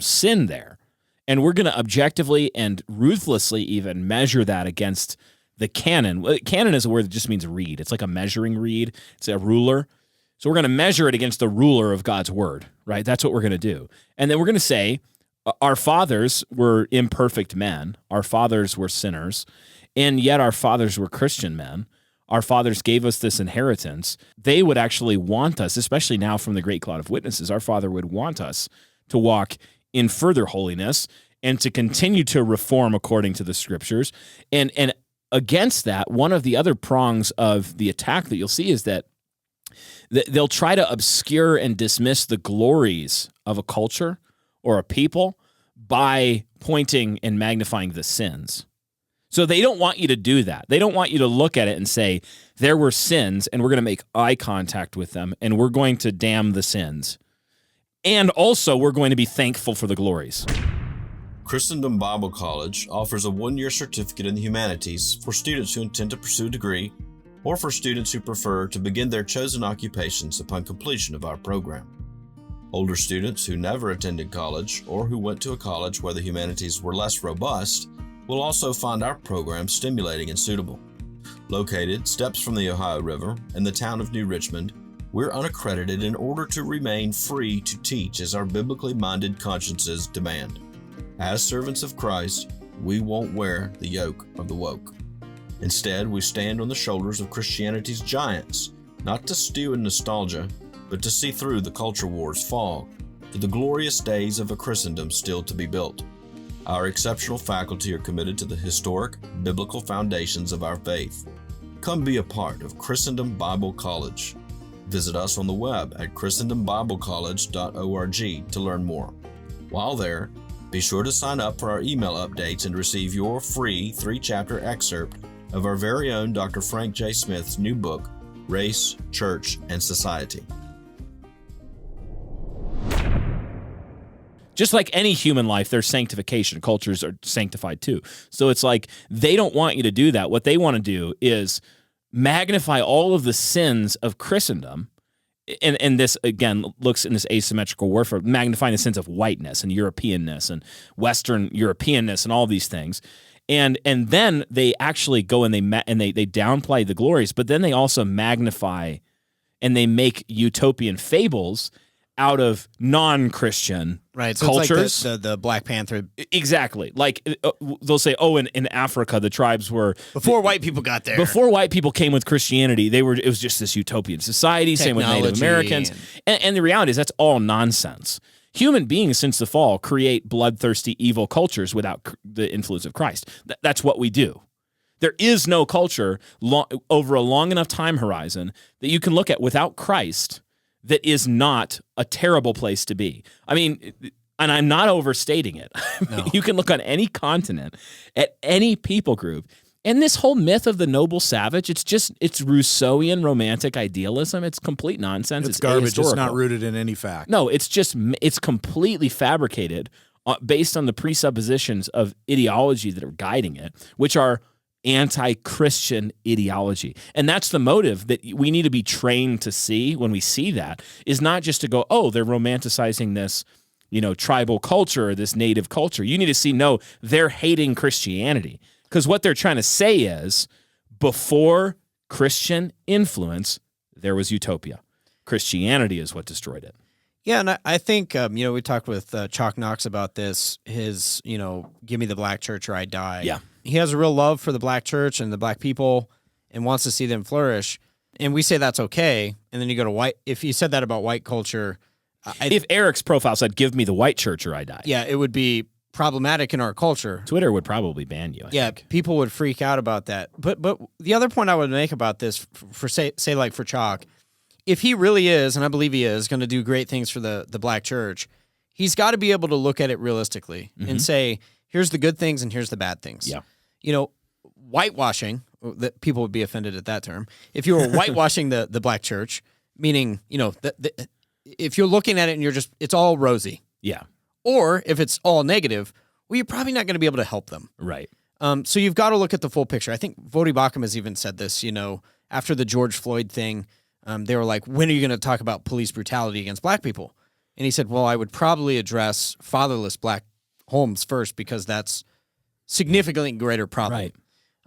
sin there. And we're going to objectively and ruthlessly even measure that against the canon. Canon is a word that just means reed. It's like a measuring reed. It's a ruler. So we're going to measure it against the ruler of God's word, right? That's what we're going to do. And then we're going to say, our fathers were imperfect men. Our fathers were sinners. And yet our fathers were Christian men. Our fathers gave us this inheritance. They would actually want us, especially now from the great cloud of witnesses, our Father would want us to walk in further holiness and to continue to reform according to the scriptures. And against that, one of the other prongs of the attack that you'll see is that they'll try to obscure and dismiss the glories of a culture or a people by pointing and magnifying the sins. So they don't want you to do that. They don't want you to look at it and say, there were sins, and we're going to make eye contact with them, and we're going to damn the sins. And also, we're going to be thankful for the glories. Christendom Bible College offers a one-year certificate in the humanities for students who intend to pursue a degree, or for students who prefer to begin their chosen occupations upon completion of our program. Older students who never attended college or who went to a college where the humanities were less robust will also find our program stimulating and suitable. Located steps from the Ohio River in the town of New Richmond, we're unaccredited in order to remain free to teach as our biblically minded consciences demand. As servants of Christ, we won't wear the yoke of the woke. Instead, we stand on the shoulders of Christianity's giants, not to stew in nostalgia, but to see through the culture war's fog to the glorious days of a Christendom still to be built. Our exceptional faculty are committed to the historic, biblical foundations of our faith. Come be a part of Christendom Bible College. Visit us on the web at christendombiblecollege.org to learn more. While there, be sure to sign up for our email updates and receive your free 3-chapter excerpt of our very own Dr. Frank J. Smith's new book, Race, Church, and Society. Just like any human life, there's sanctification. Cultures are sanctified too. So it's like they don't want you to do that. What they want to do is magnify all of the sins of Christendom. And this, again, looks in this asymmetrical warfare, magnifying the sins of whiteness and Europeanness and Western Europeanness and all these things. And then they actually go and they downplay the glories, but then they also magnify and they make utopian fables out of non-Christian so cultures. It's like the Black Panther. Exactly. Like they'll say, in Africa, the tribes were... Before white people got there. Before white people came with Christianity, it was just this utopian society, same with Native Americans. And the reality is that's all nonsense. Human beings, since the fall, create bloodthirsty, evil cultures without the influence of Christ. That's what we do. There is no culture over a long enough time horizon that you can look at without Christ that is not a terrible place to be. I mean, and I'm not overstating it. No. You can look on any continent, at any people group, and this whole myth of the noble savage, it's Rousseauian romantic idealism. It's complete nonsense. It's garbage. It's not rooted in any fact. No, it's completely fabricated based on the presuppositions of ideology that are guiding it, which are anti-Christian ideology. And that's the motive that we need to be trained to see when we see that, is not just to go, oh, they're romanticizing this, tribal culture or this native culture. You need to see, no, they're hating Christianity. Because what they're trying to say is, before Christian influence, there was utopia. Christianity is what destroyed it. Yeah, and I think, we talked with Chalk Knox about this, his, give me the black church or I die. Yeah. He has a real love for the black church and the black people and wants to see them flourish. And we say that's okay. And then you go to white. If you said that about white culture. If Eric's profile said, give me the white church or I die. Yeah, it would be problematic in our culture. Twitter would probably ban you, I think. People would freak out about that. But the other point I would make about this, for say like for Chalk, if he really is, and I believe he is, going to do great things for the black church, he's got to be able to look at it realistically and say, here's the good things and here's the bad things. Yeah. Whitewashing, that people would be offended at that term. If you were whitewashing the black church, meaning, if you're looking at it and it's all rosy. Yeah. Or if it's all negative, well, you're probably not going to be able to help them. Right. So you've got to look at the full picture. I think Vodi Bakum has even said this, after the George Floyd thing, they were like, when are you going to talk about police brutality against black people? And he said, well, I would probably address fatherless black homes first because that's significantly greater problem. Right.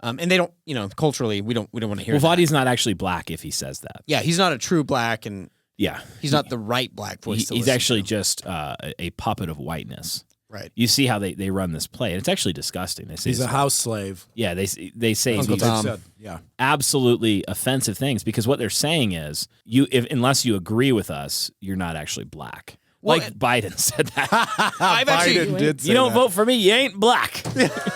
And they don't, culturally, we don't want to hear that. Well, Vodi's not actually black if he says that. Yeah, he's not a true black, and he's not the right black voice to He's listen actually to. just a puppet of whiteness. Right. You see how they run this play, and it's actually disgusting. They say He's a house slave. Yeah, they say Uncle these Tom. absolutely offensive things because what they're saying is unless you agree with us, you're not actually black. Well, like Biden said that. I've actually did say you don't that. vote for me, you ain't black.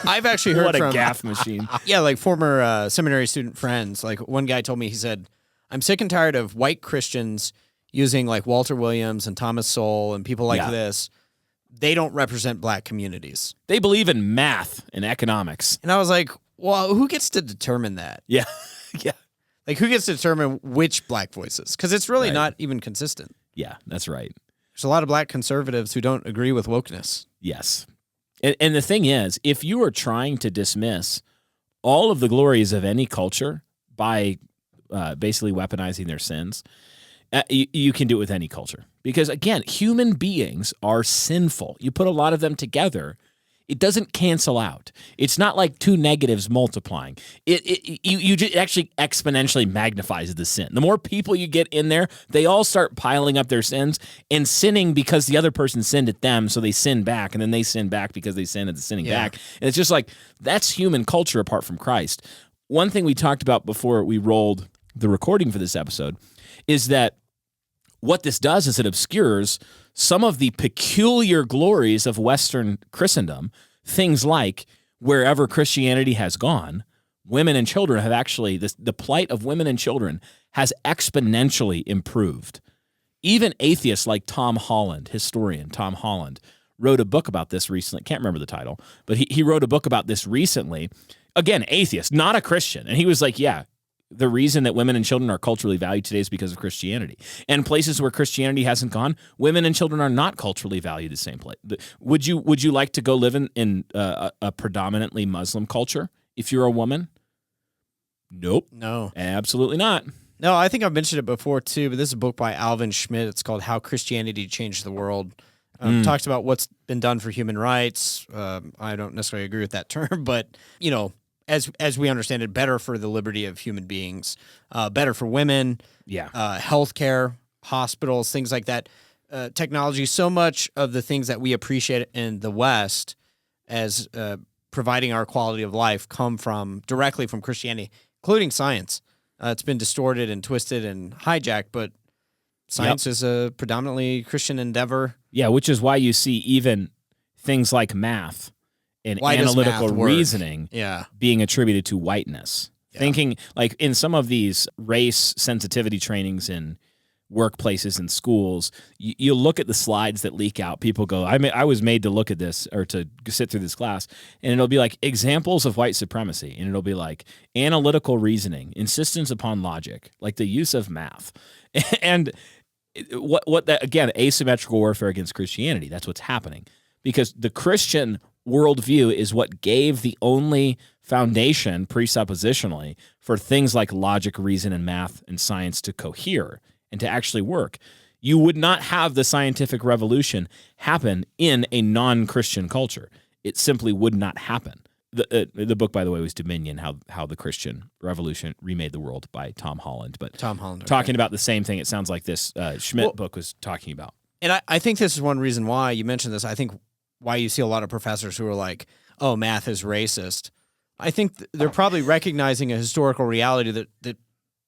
I've actually heard What a from gaffe machine. Yeah, like former seminary student friends. Like one guy told me, he said, I'm sick and tired of white Christians using like Walter Williams and Thomas Sowell and people like this. They don't represent black communities. They believe in math and economics. And I was like, well, who gets to determine that? Yeah. Yeah. Like, who gets to determine which black voices? Because it's really not even consistent. Yeah, that's right. There's a lot of black conservatives who don't agree with wokeness. Yes. And the thing is, if you are trying to dismiss all of the glories of any culture by basically weaponizing their sins, you can do it with any culture. Because, again, human beings are sinful. You put a lot of them together, it doesn't cancel out. It's not like two negatives multiplying. It actually exponentially magnifies the sin. The more people you get in there, they all start piling up their sins and sinning because the other person sinned at them, so they sin back, and then they sin back because they sinned at the sinning back. And it's just like, that's human culture apart from Christ. One thing we talked about before we rolled the recording for this episode is that what this does is it obscures some of the peculiar glories of Western Christendom, things like wherever Christianity has gone, women and children have actually, the plight of women and children has exponentially improved. Even atheists like Tom Holland, historian Tom Holland, wrote a book about this recently. Can't remember the title, but he wrote a book about this recently. Again, atheist, not a Christian. And he was like, yeah, the reason that women and children are culturally valued today is because of Christianity. And places where Christianity hasn't gone, women and children are not culturally valued the same place. Would you like to go live in a predominantly Muslim culture if you're a woman? Nope. No. Absolutely not. No, I think I've mentioned it before too, but this is a book by Alvin Schmidt. It's called How Christianity Changed the World. Talks about what's been done for human rights. I don't necessarily agree with that term, but, as we understand it, better for the liberty of human beings, better for women, healthcare, hospitals, things like that, technology. So much of the things that we appreciate in the West as providing our quality of life come directly from Christianity, including science. It's been distorted and twisted and hijacked, but science is a predominantly Christian endeavor. Yeah, which is why you see even things like math and analytical reasoning being attributed to whiteness. Yeah. Thinking, like in some of these race sensitivity trainings in workplaces and schools, you look at the slides that leak out. People go, I was made to look at this or to sit through this class, and it'll be like examples of white supremacy, and it'll be like analytical reasoning, insistence upon logic, like the use of math. And what that, again, asymmetrical warfare against Christianity, that's what's happening. Because the Christian worldview is what gave the only foundation presuppositionally for things like logic, reason, and math and science to cohere and to actually work. You would not have the scientific revolution happen in a non-Christian culture. It simply would not happen. The book, by the way, was Dominion, how the Christian Revolution remade the world by Tom Holland. But Tom Holland, talking about the same thing, it sounds like this Schmidt book was talking about. And I think this is one reason why you mentioned this. I think why you see a lot of professors who are like, oh, math is racist. I think they're probably recognizing a historical reality that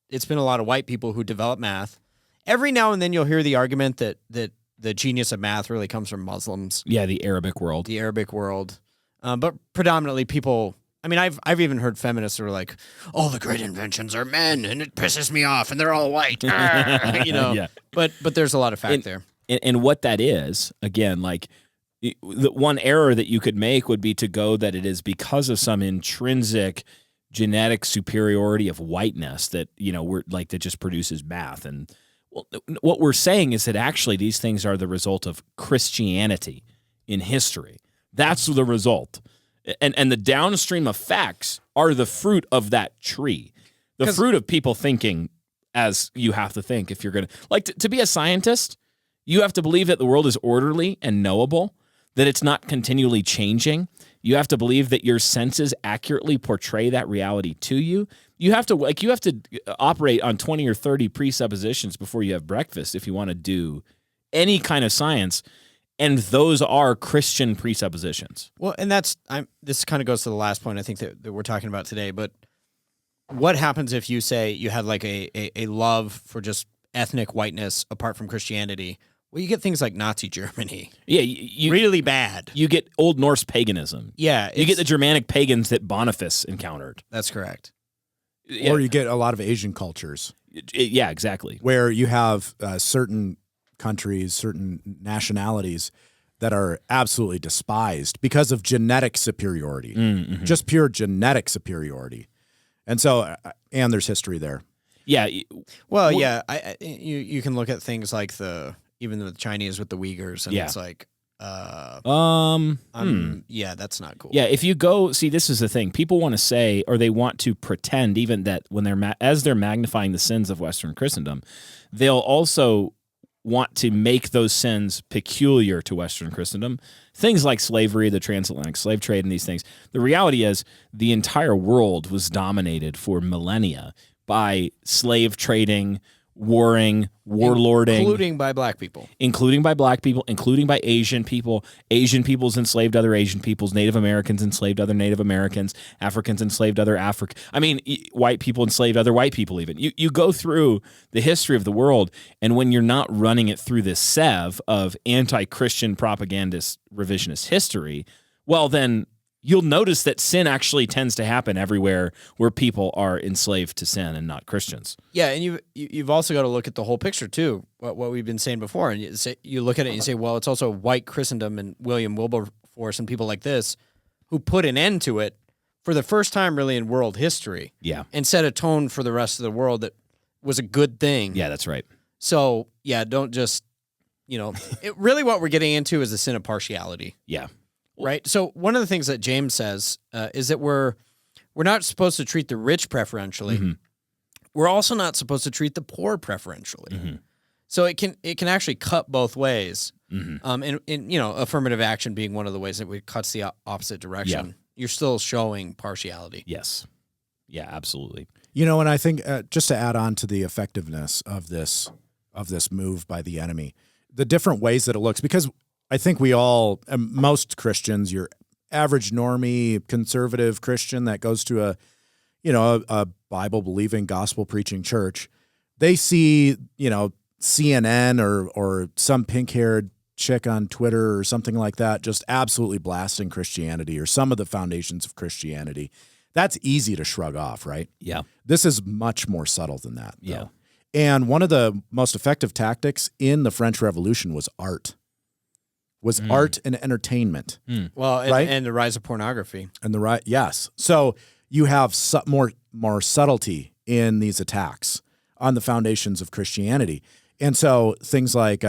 it's been a lot of white people who develop math. Every now and then you'll hear the argument that the genius of math really comes from Muslims. Yeah, the Arabic world. The Arabic world. But predominantly people, I mean, I've even heard feminists who are like, all the great inventions are men, and it pisses me off, and they're all white. Yeah. But there's a lot of fact there. And what that is, again, like the one error that you could make would be to go that it is because of some intrinsic genetic superiority of whiteness that, we're like, that just produces math. And Well, what we're saying is that actually these things are the result of Christianity in history. That's the result. And the downstream effects are the fruit of that tree. The fruit of people thinking as you have to think if you're going to... Like, to be a scientist, you have to believe that the world is orderly and knowable, that it's not continually changing. You have to believe that your senses accurately portray that reality to you. You have to operate on 20 or 30 presuppositions before you have breakfast if you want to do any kind of science, and those are Christian presuppositions. Well, and this kind of goes to the last point I think that we're talking about today, but what happens if you say you had like a love for just ethnic whiteness apart from Christianity? Well, you get things like Nazi Germany. Yeah, really bad. You get Old Norse paganism. Yeah. You get the Germanic pagans that Boniface encountered. That's correct. Yeah. Or you get a lot of Asian cultures. Yeah, exactly. Where you have certain countries, certain nationalities that are absolutely despised because of genetic superiority, just pure genetic superiority. And so, and there's history there. Yeah. Well, yeah, you can look at things like even the Chinese with the Uyghurs, and it's like, yeah, that's not cool. Yeah, if you go, see, this is the thing. People want to say, or they want to pretend even that when as they're magnifying the sins of Western Christendom, they'll also want to make those sins peculiar to Western Christendom. Things like slavery, the transatlantic slave trade, and these things. The reality is the entire world was dominated for millennia by slave trading, warring, warlording. Including by black people. Including by black people, including by Asian people. Asian peoples enslaved other Asian peoples. Native Americans enslaved other Native Americans. Africans enslaved other white people enslaved other white people even. You go through the history of the world, and when you're not running it through this sieve of anti-Christian propagandist revisionist history, well, then you'll notice that sin actually tends to happen everywhere where people are enslaved to sin and not Christians. Yeah, and you've also got to look at the whole picture too. What we've been saying before, and you look at it and you say, well, it's also white Christendom and William Wilberforce and people like this who put an end to it for the first time really in world history. Yeah, and set a tone for the rest of the world that was a good thing. Yeah, that's right. So yeah, don't just really what we're getting into is the sin of partiality. Yeah. Right. So one of the things that James says is that we're not supposed to treat the rich preferentially. Mm-hmm. We're also not supposed to treat the poor preferentially. Mm-hmm. So it can actually cut both ways. Mm-hmm. And affirmative action being one of the ways that it cuts the opposite direction. Yeah. You're still showing partiality. Yes. Yeah, absolutely. And I think just to add on to the effectiveness of this move by the enemy, the different ways that it looks, because I think we all, most Christians, your average normie conservative Christian that goes to a Bible believing, gospel preaching church, they see, CNN or some pink haired chick on Twitter or something like that, just absolutely blasting Christianity or some of the foundations of Christianity. That's easy to shrug off, right? Yeah. This is much more subtle than that, though. Yeah. And one of the most effective tactics in the French Revolution was art. Art and entertainment. Well, right? And the rise of pornography. And yes. So you have more subtlety in these attacks on the foundations of Christianity. And so things like,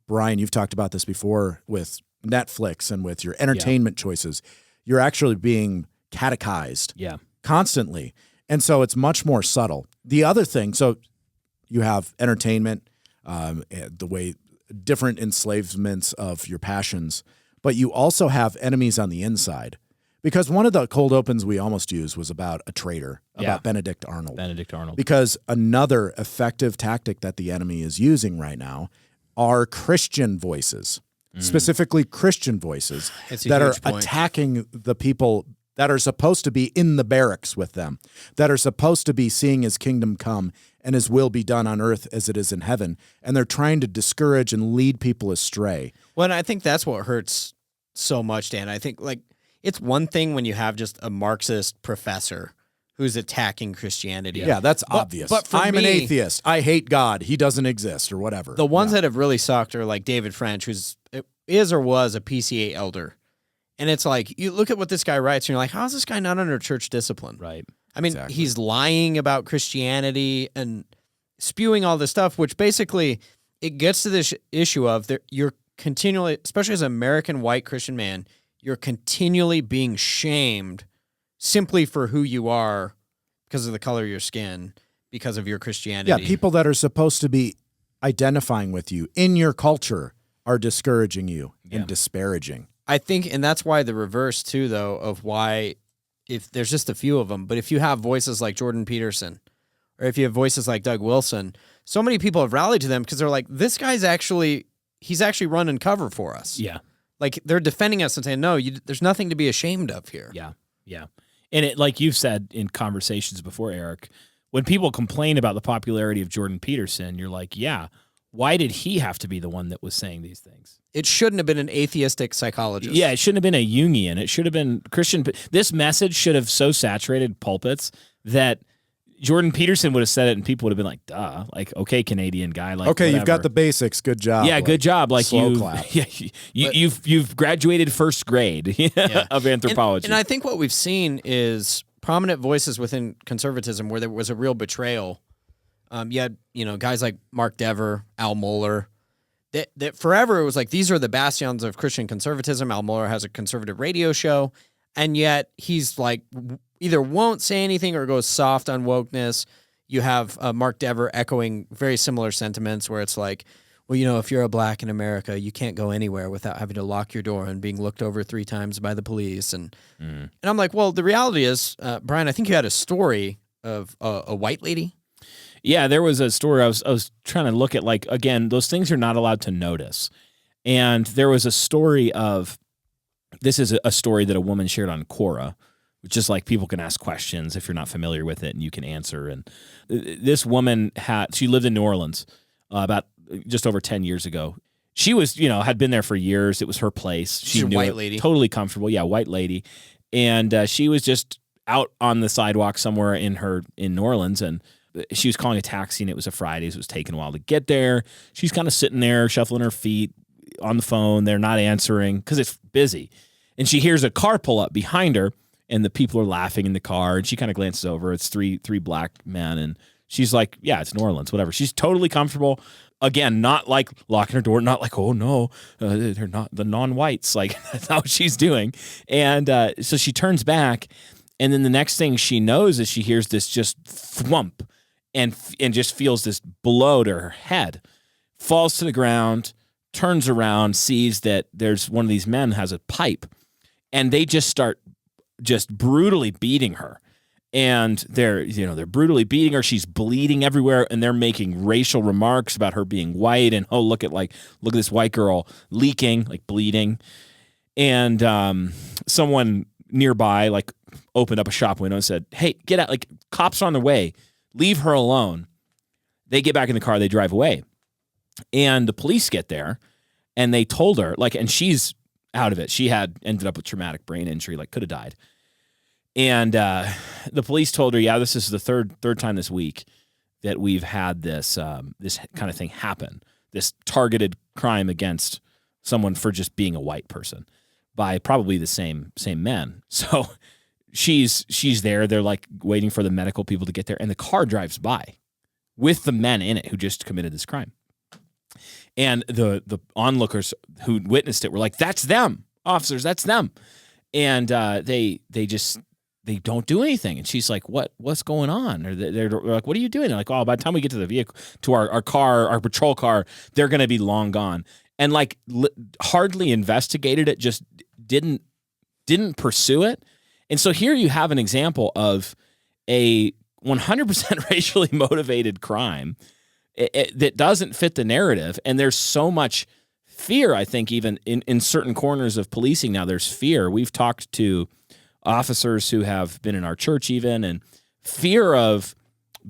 Brian, you've talked about this before with Netflix and with your entertainment choices. You're actually being catechized constantly. And so it's much more subtle. The other thing, so you have entertainment, the way different enslavements of your passions, but you also have enemies on the inside. Because one of the cold opens we almost used was about a traitor, about Benedict Arnold. Because another effective tactic that the enemy is using right now are Christian voices, specifically Christian voices that are attacking the people that are supposed to be in the barracks with them, that are supposed to be seeing his kingdom come and his will be done on earth as it is in heaven. And they're trying to discourage and lead people astray. Well, and I think that's what hurts so much, Dan. I think it's one thing when you have just a Marxist professor who's attacking Christianity. Yeah, that's obvious. But I'm an atheist. I hate God. He doesn't exist or whatever. The ones that have really sucked are like David French, who's is or was a PCA elder. And it's like, you look at what this guy writes, and you're like, how is this guy not under church discipline? Right. I mean, he's lying about Christianity and spewing all this stuff, which basically it gets to this issue of you're continually, especially as an American white Christian man, you're continually being shamed simply for who you are because of the color of your skin, because of your Christianity. Yeah, people that are supposed to be identifying with you in your culture are discouraging you and disparaging. I think, and that's why the reverse too, though, of why, if there's just a few of them, but if you have voices like Jordan Peterson, or if you have voices like Doug Wilson, so many people have rallied to them because they're like, this guy's he's actually running cover for us. Yeah. Like, they're defending us and saying, no, there's nothing to be ashamed of here. Yeah, yeah. And it, like you've said in conversations before, Eric, when people complain about the popularity of Jordan Peterson, you're like, yeah, why did he have to be the one that was saying these things? It shouldn't have been an atheistic psychologist. Yeah, it shouldn't have been a Jungian. It should have been Christian. This message should have so saturated pulpits that Jordan Peterson would have said it and people would have been like, duh, like, okay, Canadian guy. Like, okay, whatever. You've got the basics. Good job. Yeah, good job. Like slow clap. Yeah, you've graduated first grade of anthropology. And I think what we've seen is prominent voices within conservatism where there was a real betrayal. You had, guys like Mark Dever, Al Mohler, that forever it was like, these are the bastions of Christian conservatism. Al Mohler has a conservative radio show, and yet he's like either won't say anything or goes soft on wokeness. You have Mark Dever echoing very similar sentiments where it's like, well, if you're a black in America, you can't go anywhere without having to lock your door and being looked over 3 times by the police. And I'm like, well, the reality is, Brian, I think you had a story of a white lady. Yeah, there was a story. I was trying to look at, like, again, those things you're not allowed to notice. And there was a story of, this is a story that a woman shared on Quora, which is like people can ask questions if you're not familiar with it and you can answer. And this woman she lived in New Orleans about just over 10 years ago. She was, had been there for years. It was her place. She's a white lady. Totally comfortable. Yeah, white lady. And she was just out on the sidewalk somewhere in New Orleans, and she was calling a taxi, and it was a Friday, so it was taking a while to get there. She's kind of sitting there, shuffling her feet on the phone. They're not answering because it's busy. And she hears a car pull up behind her, and the people are laughing in the car, and she kind of glances over. It's three black men, and she's like, yeah, it's New Orleans, whatever. She's totally comfortable. Again, not like locking her door, not like, oh no, they're not the non-whites. Like, that's not what she's doing. And so she turns back, and then the next thing she knows is she hears this just thwump, and just feels this blow to her head, falls to the ground, turns around, sees that there's one of these men has a pipe, and they just start just brutally beating her. And they're brutally beating her. She's bleeding everywhere, and they're making racial remarks about her being white. And look at this white girl leaking, like bleeding. And someone nearby opened up a shop window and said, "Hey, get out! Like, cops are on their way. Leave her alone." They get back in the car. They drive away, and the police get there, and they told her and she's out of it. She had ended up with traumatic brain injury, could have died. And the police told her, yeah, this is the third time this week that we've had this this kind of thing happen, this targeted crime against someone for just being a white person by probably the same men. So she's there. They're waiting for the medical people to get there, and the car drives by with the men in it who just committed this crime. And the onlookers who witnessed it were like, "That's them, officers. That's them." And they don't do anything. And she's like, what's going on? Or they're like, what are you doing? They're like, oh, by the time we get to the vehicle, to our car, our patrol car, they're going to be long gone. And hardly investigated it, just didn't pursue it. And so here you have an example of a 100% racially motivated crime that doesn't fit the narrative. And there's so much fear, I think, even in certain corners of policing now, there's fear. We've talked to officers who have been in our church even, and fear of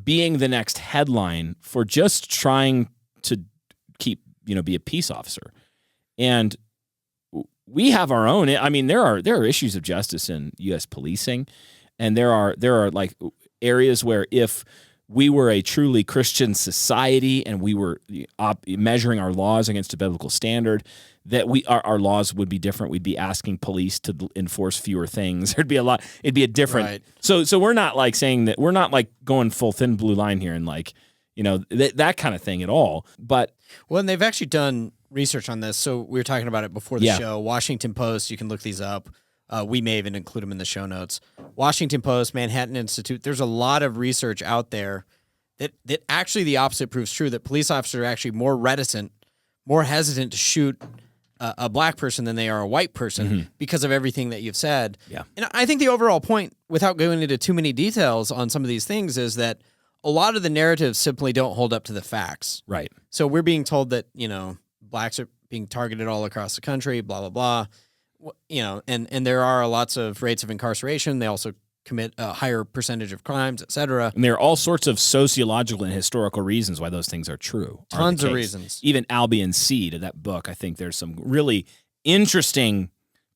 being the next headline for just trying to be a peace officer. And we have our own, I mean, there are issues of justice in U.S. policing, and there are areas where if we were a truly Christian society and we were measuring our laws against a biblical standard, that our laws would be different. We'd be asking police to enforce fewer things. It'd be a different. Right. So we're not saying that, we're not going full thin blue line here and that kind of thing at all. But Well, and they've actually done research on this. So we were talking about it before the Yeah. show. Washington Post, you can look these up. We may even include them in the show notes. Washington Post, Manhattan Institute. There's a lot of research out there that actually the opposite proves true, that police officers are actually more reticent, more hesitant to shoot a black person than they are a white person because of everything that you've said. Yeah. And I think the overall point, without going into too many details on some of these things, is that a lot of the narratives simply don't hold up to the facts. right. So we're being told that, blacks are being targeted all across the country, blah, blah, blah. And there are lots of rates of incarceration. They also commit a higher percentage of crimes, et cetera. And there are all sorts of sociological and historical reasons why those things are true. are the Tons of case. reasons. Even Albion Seed, that book, I think there's some really interesting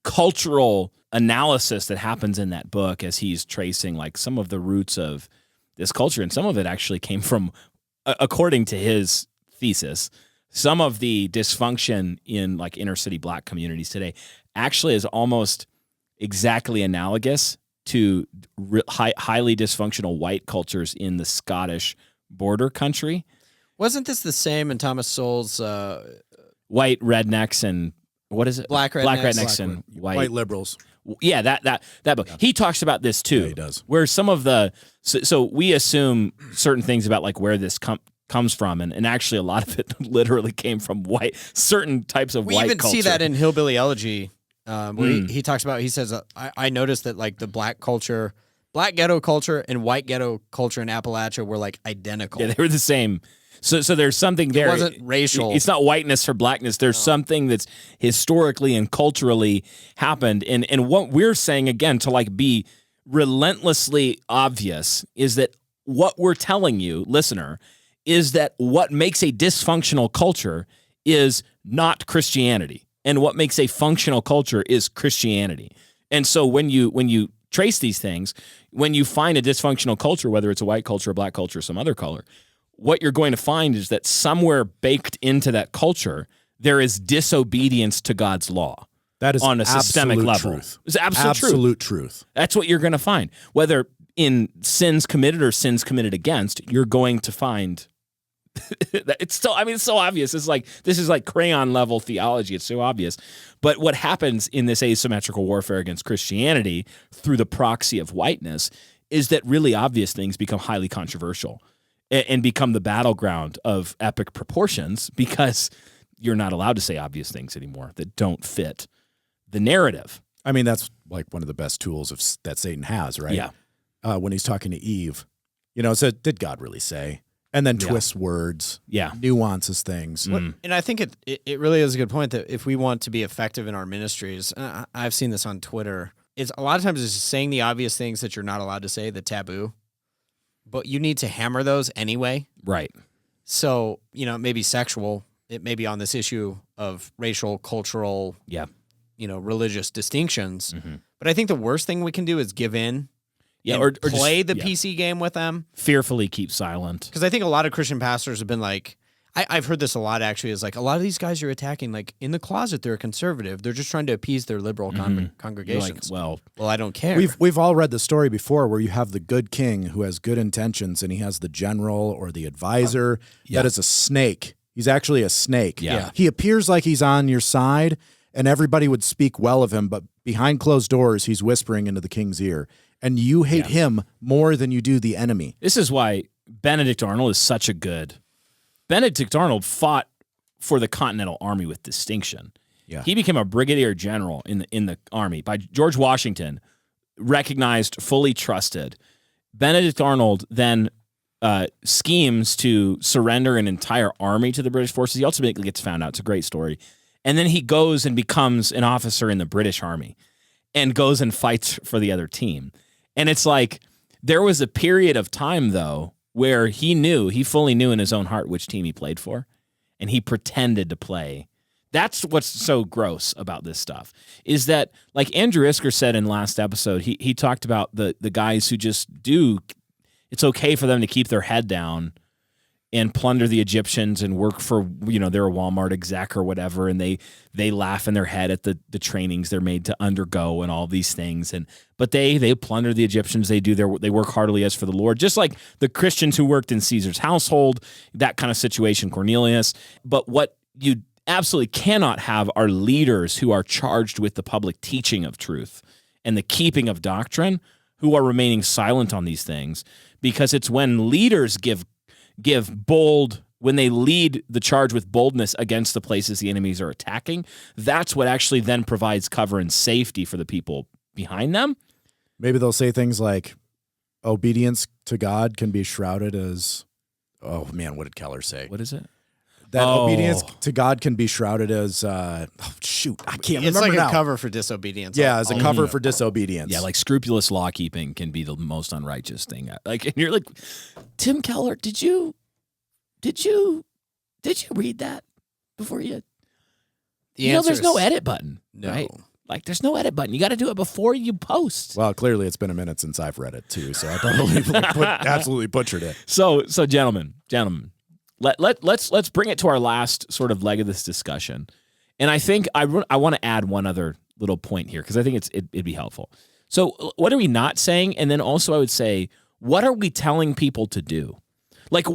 cultural analysis that happens in that book as he's tracing like some of the roots of this culture. And some of it actually came from, according to his thesis, some of the dysfunction in like inner city black communities today actually is almost exactly analogous to highly dysfunctional white cultures in the Scottish border country. Wasn't this the same in Thomas Sowell's White rednecks and what is it? Black Black rednecks. rednecks and White liberals. Yeah, that book. He talks about this too. Yeah, he does. Where some of the so we assume certain things about like where this comes from, and actually a lot of it literally came from certain types of We white even culture. see that in Hillbilly Elegy, where he talks about, he says, I noticed that like the black ghetto culture and white ghetto culture in Appalachia were like identical. Yeah, they were the same. So there's something there. It wasn't racial. It's not whiteness for blackness. There's something that's historically and culturally happened. And what we're saying, again, to like be relentlessly obvious, is that what we're telling you, listener, is that what makes a dysfunctional culture is not Christianity. And what makes a functional culture is Christianity. And so when you trace these things, when you find a dysfunctional culture, whether it's a white culture, a black culture, or some other color, what you're going to find is that somewhere baked into that culture, there is disobedience to God's law. That is on a systemic absolute level. truth. It's absolute truth. That's what you're going to find. Whether in sins committed or sins committed against, you're going to find it's so obvious. It's like, this is like crayon level theology. It's so obvious. But what happens in this asymmetrical warfare against Christianity through the proxy of whiteness is that really obvious things become highly controversial and become the battleground of epic proportions, because you're not allowed to say obvious things anymore that don't fit the narrative. I mean, that's like one of the best tools that Satan has, right? Yeah. When he's talking to Eve, so did God really say? And then twists words, nuances things. And I think it really is a good point that if we want to be effective in our ministries, I've seen this on Twitter, it's a lot of times it's just saying the obvious things that you're not allowed to say, the taboo, but you need to hammer those anyway. Right. So, it may be sexual, it may be on this issue of racial, cultural, religious distinctions. But I think the worst thing we can do is give in. Yeah, and or play just, the PC game with them. Fearfully keep silent. Because I think a lot of Christian pastors have been like, I've heard this a lot actually, is like a lot of these guys you're attacking, like in the closet, they're a conservative. They're just trying to appease their liberal congregations. You're like, well, I don't care. We've all read the story before where you have the good king who has good intentions, and he has the general or the advisor that is a snake. He's actually a snake. Yeah. He appears like he's on your side, and everybody would speak well of him, but behind closed doors, he's whispering into the king's ear. And you hate him more than you do the enemy. This is why Benedict Arnold is such a good. Benedict Arnold fought for the Continental Army with distinction. Yeah. He became a brigadier general in the army by George Washington, recognized, fully trusted. Benedict Arnold then schemes to surrender an entire army to the British forces. He ultimately gets found out. It's a great story. And then he goes and becomes an officer in the British Army and goes and fights for the other team. And it's like, there was a period of time, though, where he fully knew in his own heart which team he played for, and he pretended to play. That's what's so gross about this stuff, is that, like Andrew Isker said in last episode, he talked about the guys who just it's okay for them to keep their head down and plunder the Egyptians and work for, they're a Walmart exec or whatever, and they laugh in their head at the trainings they're made to undergo and all these things. But they plunder the Egyptians. They work heartily as for the Lord, just like the Christians who worked in Caesar's household, that kind of situation, Cornelius. But what you absolutely cannot have are leaders who are charged with the public teaching of truth and the keeping of doctrine, who are remaining silent on these things, because it's when leaders when they lead the charge with boldness against the places the enemies are attacking, that's what actually then provides cover and safety for the people behind them. Maybe they'll say things like, obedience to God can be shrouded as, oh man, what did Keller say? What is it? That obedience to God can be shrouded as, I can't remember It's like now. a cover for disobedience. Yeah, as a cover for disobedience. Yeah, like scrupulous law keeping can be the most unrighteous thing. Like, and you're like, Tim Keller, did you read that before you? There's no edit button, right? Like, there's no edit button. You got to do it before you post. Well, clearly it's been a minute since I've read it too, so I probably absolutely butchered it. So, gentlemen. Let's bring it to our last sort of leg of this discussion, and I think I want to add one other little point here because I think it'd be helpful. So, what are we not saying? And then also, I would say, what are we telling people to do? Like,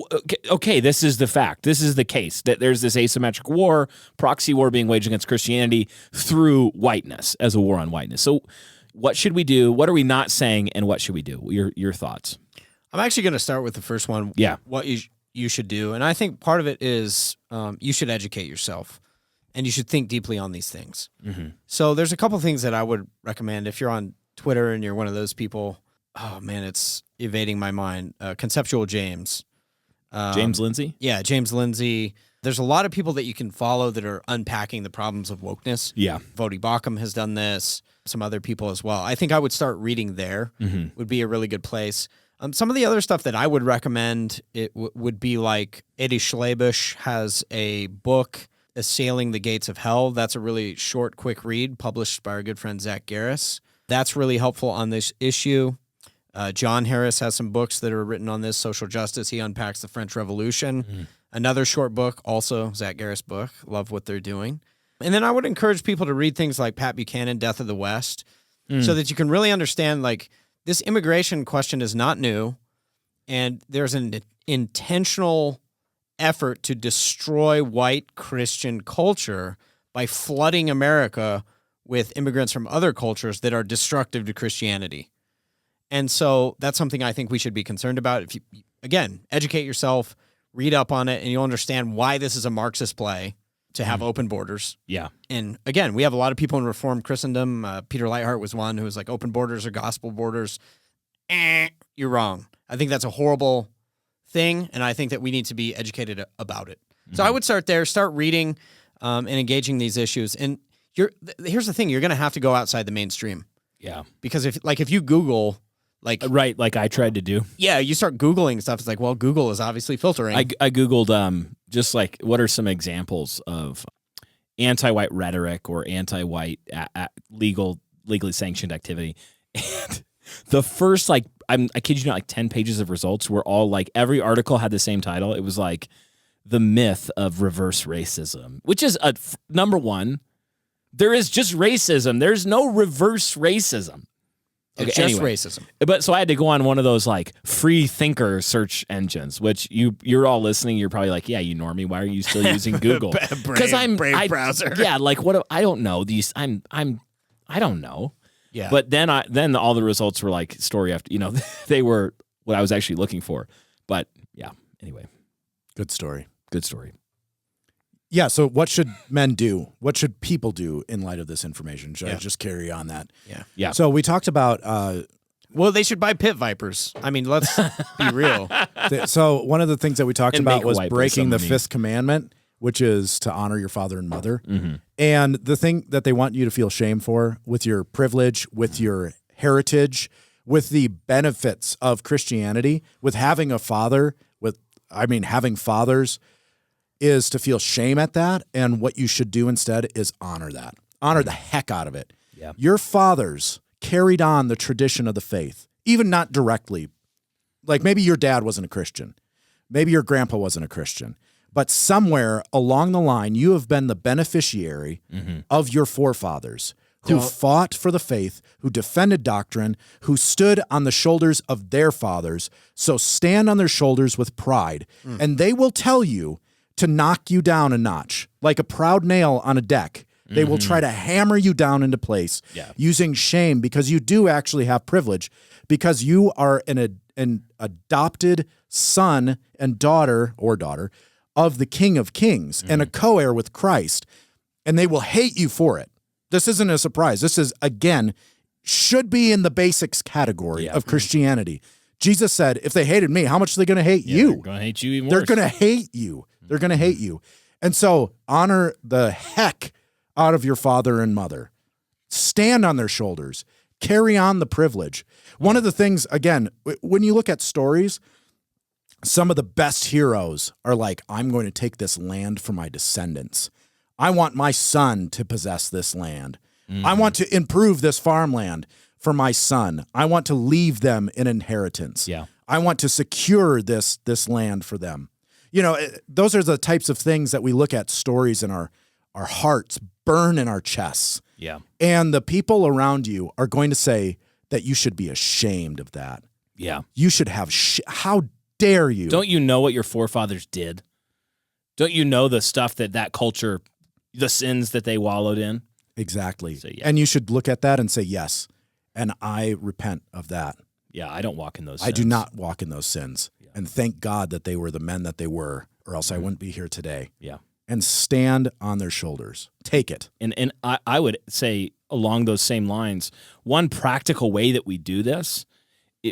okay, this is the fact. This is the case that there's this asymmetrical war, proxy war being waged against Christianity through whiteness as a war on whiteness. So, what should we do? What are we not saying? And what should we do? Your thoughts? I'm actually going to start with the first one. Yeah. What you should do. And I think part of it is you should educate yourself and you should think deeply on these things. Mm-hmm. So there's a couple things that I would recommend if you're on Twitter and you're one of those people. Oh, man, it's evading my mind. Conceptual James. James Lindsay? Yeah, James Lindsay. There's a lot of people that you can follow that are unpacking the problems of wokeness. Yeah. Vodi Bakum has done this, some other people as well. I think I would start reading there, would be a really good place. Some of the other stuff that I would recommend would be like Eddie Schlebusch has a book, Assailing the Gates of Hell. That's a really short, quick read published by our good friend Zach Garris. That's really helpful on this issue. John Harris has some books that are written on this, social justice. He unpacks the French Revolution. Another short book, also Zach Garris' book. Love what they're doing. And then I would encourage people to read things like Pat Buchanan, Death of the West, so that you can really understand, like, this immigration question is not new, and there's an intentional effort to destroy white Christian culture by flooding America with immigrants from other cultures that are destructive to Christianity. And so that's something I think we should be concerned about. If you, again, educate yourself, read up on it, and you'll understand why this is a Marxist play to have open borders. Yeah. And again, we have a lot of people in Reformed Christendom. Peter Leithart was one who was like, open borders or gospel borders. You're wrong. I think that's a horrible thing, and I think that we need to be educated about it. So I would start there, start reading and engaging these issues. And here's the thing, you're going to have to go outside the mainstream. Yeah. Because if you Google, like... Right, like I tried to do. Yeah, you start Googling stuff, it's like, well, Google is obviously filtering. I Googled just like, what are some examples of anti-white rhetoric or anti-white legally sanctioned activity? And the first, like, I kid you not, like 10 pages of results were all like, every article had the same title. It was like, the myth of reverse racism, which is number one. There is just racism. There's no reverse racism. It's just racism. But so I had to go on one of those like free thinker search engines, which you're all listening. You're probably like, yeah, you normie. Why are you still using Google? Because I'm Brave browser. Yeah, like what? I don't know these. I don't know. Yeah. But then all the results were like story after. They were what I was actually looking for. But yeah. Anyway, Good story. good story. Yeah, so what should men do? What should people do in light of this information? Should I just carry on that? Yeah. So we talked about... well, they should buy pit vipers. I mean, let's be real. So one of the things that we talked And about make a was wipe with breaking the some of fifth commandment, which is to honor your father and mother. Mm-hmm. And the thing that they want you to feel shame for with your privilege, with your heritage, with the benefits of Christianity, with having a father, having fathers, is to feel shame at that, and what you should do instead is honor that. Honor the heck out of it. Yeah. Your fathers carried on the tradition of the faith, even not directly. Like maybe your dad wasn't a Christian, Maybe your grandpa wasn't a Christian, but somewhere along the line, you have been the beneficiary of your forefathers who fought for the faith, who defended doctrine, who stood on the shoulders of their fathers. So stand on their shoulders with pride, and they will tell you to knock you down a notch, like a proud nail on a deck. They will try to hammer you down into place using shame, because you do actually have privilege, because you are an adopted son and daughter of the King of Kings and a co-heir with Christ, and they will hate you for it. This isn't a surprise. This is, again, should be in the basics category of Christianity. Jesus said, if they hated me, how much are they going to hate you? They're going to hate you even worse. They're going to hate you. They're going to hate you. And so honor the heck out of your father and mother. Stand on their shoulders. Carry on the privilege. One of the things, again, when you look at stories, some of the best heroes are like, I'm going to take this land for my descendants. I want my son to possess this land. I want to improve this farmland for my son. I want to leave them an inheritance. I want to secure this land for them. You know, those are the types of things that we look at stories and our hearts burn in our chests. And the people around you are going to say that you should be ashamed of that. You should have, how dare you? Don't you know what your forefathers did? Don't you know the stuff that culture, the sins that they wallowed in? Exactly. So, and you should look at that and say, yes, and I repent of that. I don't walk in those sins. I do not walk in those sins. And thank God that they were the men that they were, or else I wouldn't be here today. And stand on their shoulders. Take it. And I would say along those same lines, one practical way that we do this,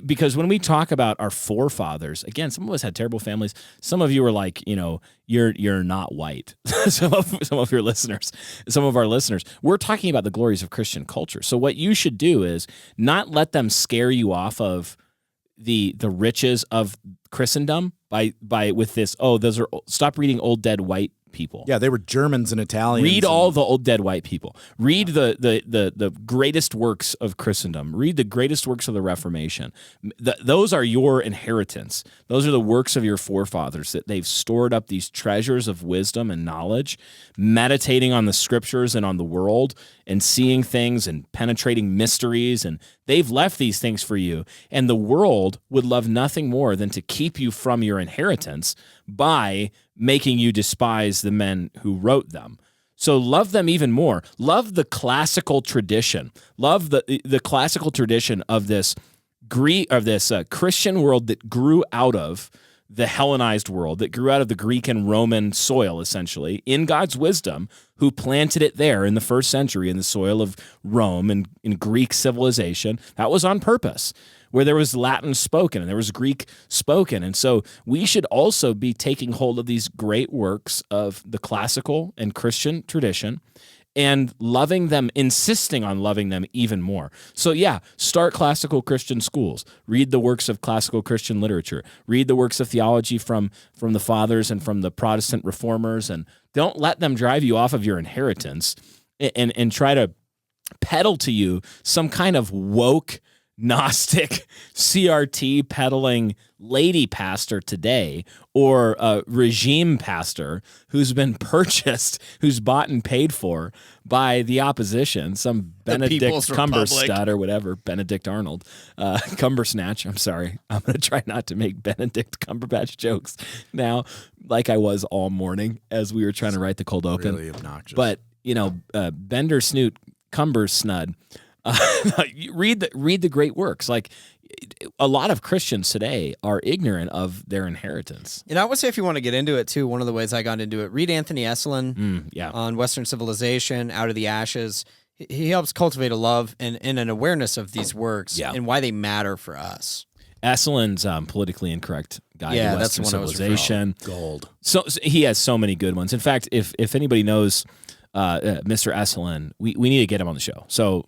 because when we talk about our forefathers, again, some of us had terrible families. Some of you are like, you're not white. some of your listeners, some of our listeners, we're talking about the glories of Christian culture. So what you should do is not let them scare you off of the riches of Christendom by with this. Stop reading old dead white people. Yeah, they were Germans and Italians. Read all the old dead white people. Read the greatest works of Christendom. Read the greatest works of the Reformation. Those are your inheritance. Those are the works of your forefathers, that they've stored up these treasures of wisdom and knowledge, meditating on the scriptures and on the world and seeing things and penetrating mysteries, and they've left these things for you. And the world would love nothing more than to keep you from your inheritance by making you despise the men who wrote them. So love them even more. Love the classical tradition. Love the classical tradition of this Christian world that grew out of the Hellenized world, that grew out of the Greek and Roman soil, essentially, in God's wisdom, who planted it there in the first century in the soil of Rome and in Greek civilization. That was on purpose, where there was Latin spoken and there was Greek spoken. And so we should also be taking hold of these great works of the classical and Christian tradition and loving them, insisting on loving them even more. So start classical Christian schools. Read the works of classical Christian literature. Read the works of theology from the fathers and from the Protestant reformers, and don't let them drive you off of your inheritance and try to peddle to you some kind of woke, Gnostic, CRT peddling lady pastor today, or a regime pastor who's been purchased, who's bought and paid for by the opposition, some Benedict Cumberstud or whatever, Benedict Arnold, Cumbersnatch. I'm sorry. I'm going to try not to make Benedict Cumberbatch jokes now, like I was all morning as we were trying to write the cold open. Really obnoxious. But, Bender Snoot Cumbersnud, read the great works. Like, a lot of Christians today are ignorant of their inheritance. And I would say, if you want to get into it too, one of the ways I got into it, read Anthony Esselin on Western Civilization, Out of the Ashes. He helps cultivate a love and an awareness of these works and why they matter for us. Esselin's politically incorrect guide to Western Civilization. Gold. So he has so many good ones. In fact, if anybody knows Mr. Esselin, we need to get him on the show. So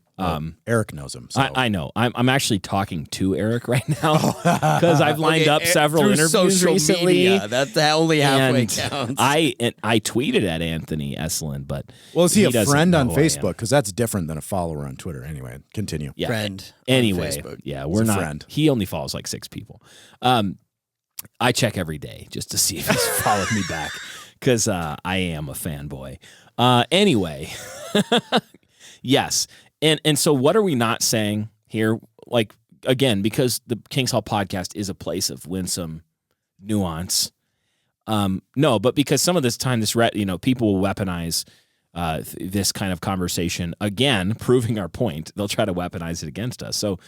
Eric knows him. So. I know. I'm actually talking to Eric right now because I've lined up several interviews recently. Media. That's only halfway counts. I tweeted at Anthony Esselin, but is he a friend on Facebook? Because that's different than a follower on Twitter. Anyway, continue. Yeah. Friend. Anyway, on Facebook. we're not. Friend. He only follows like 6 people. I check every day just to see if he's followed me back because I am a fanboy. Anyway, yes. And so what are we not saying here? Like, again, because the King's Hall podcast is a place of winsome nuance. No, but because some of this time, people will weaponize this kind of conversation. Again, proving our point, they'll try to weaponize it against us. So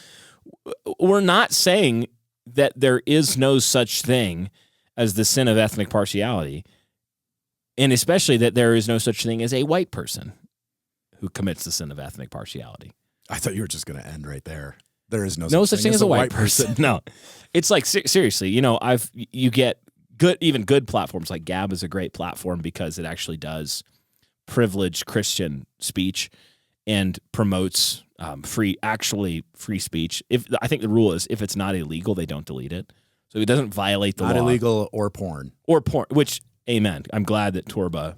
we're not saying that there is no such thing as the sin of ethnic partiality, and especially that there is no such thing as a white person who commits the sin of ethnic partiality. I thought you were just going to end right there. There is no such thing as a white person. No, it's like seriously. You get good platforms like Gab is a great platform because it actually does privilege Christian speech and promotes free speech. I think the rule is if it's not illegal, they don't delete it. So it doesn't violate the law. Not illegal or porn. Which, amen. I'm glad that Torba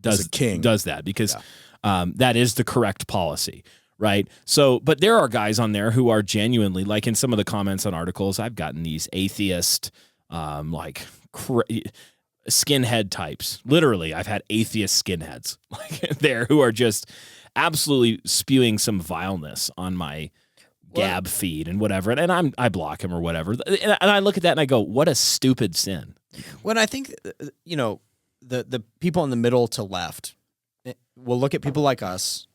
does that because that is the correct policy, right? So, but there are guys on there who are genuinely, like in some of the comments on articles, I've gotten these atheist, skinhead types. Literally, I've had atheist skinheads like there who are just absolutely spewing some vileness on my Gab feed and whatever, and I block him or whatever. And I look at that and I go, "What a stupid sin." When I think, the people in the middle to left will look at people like us.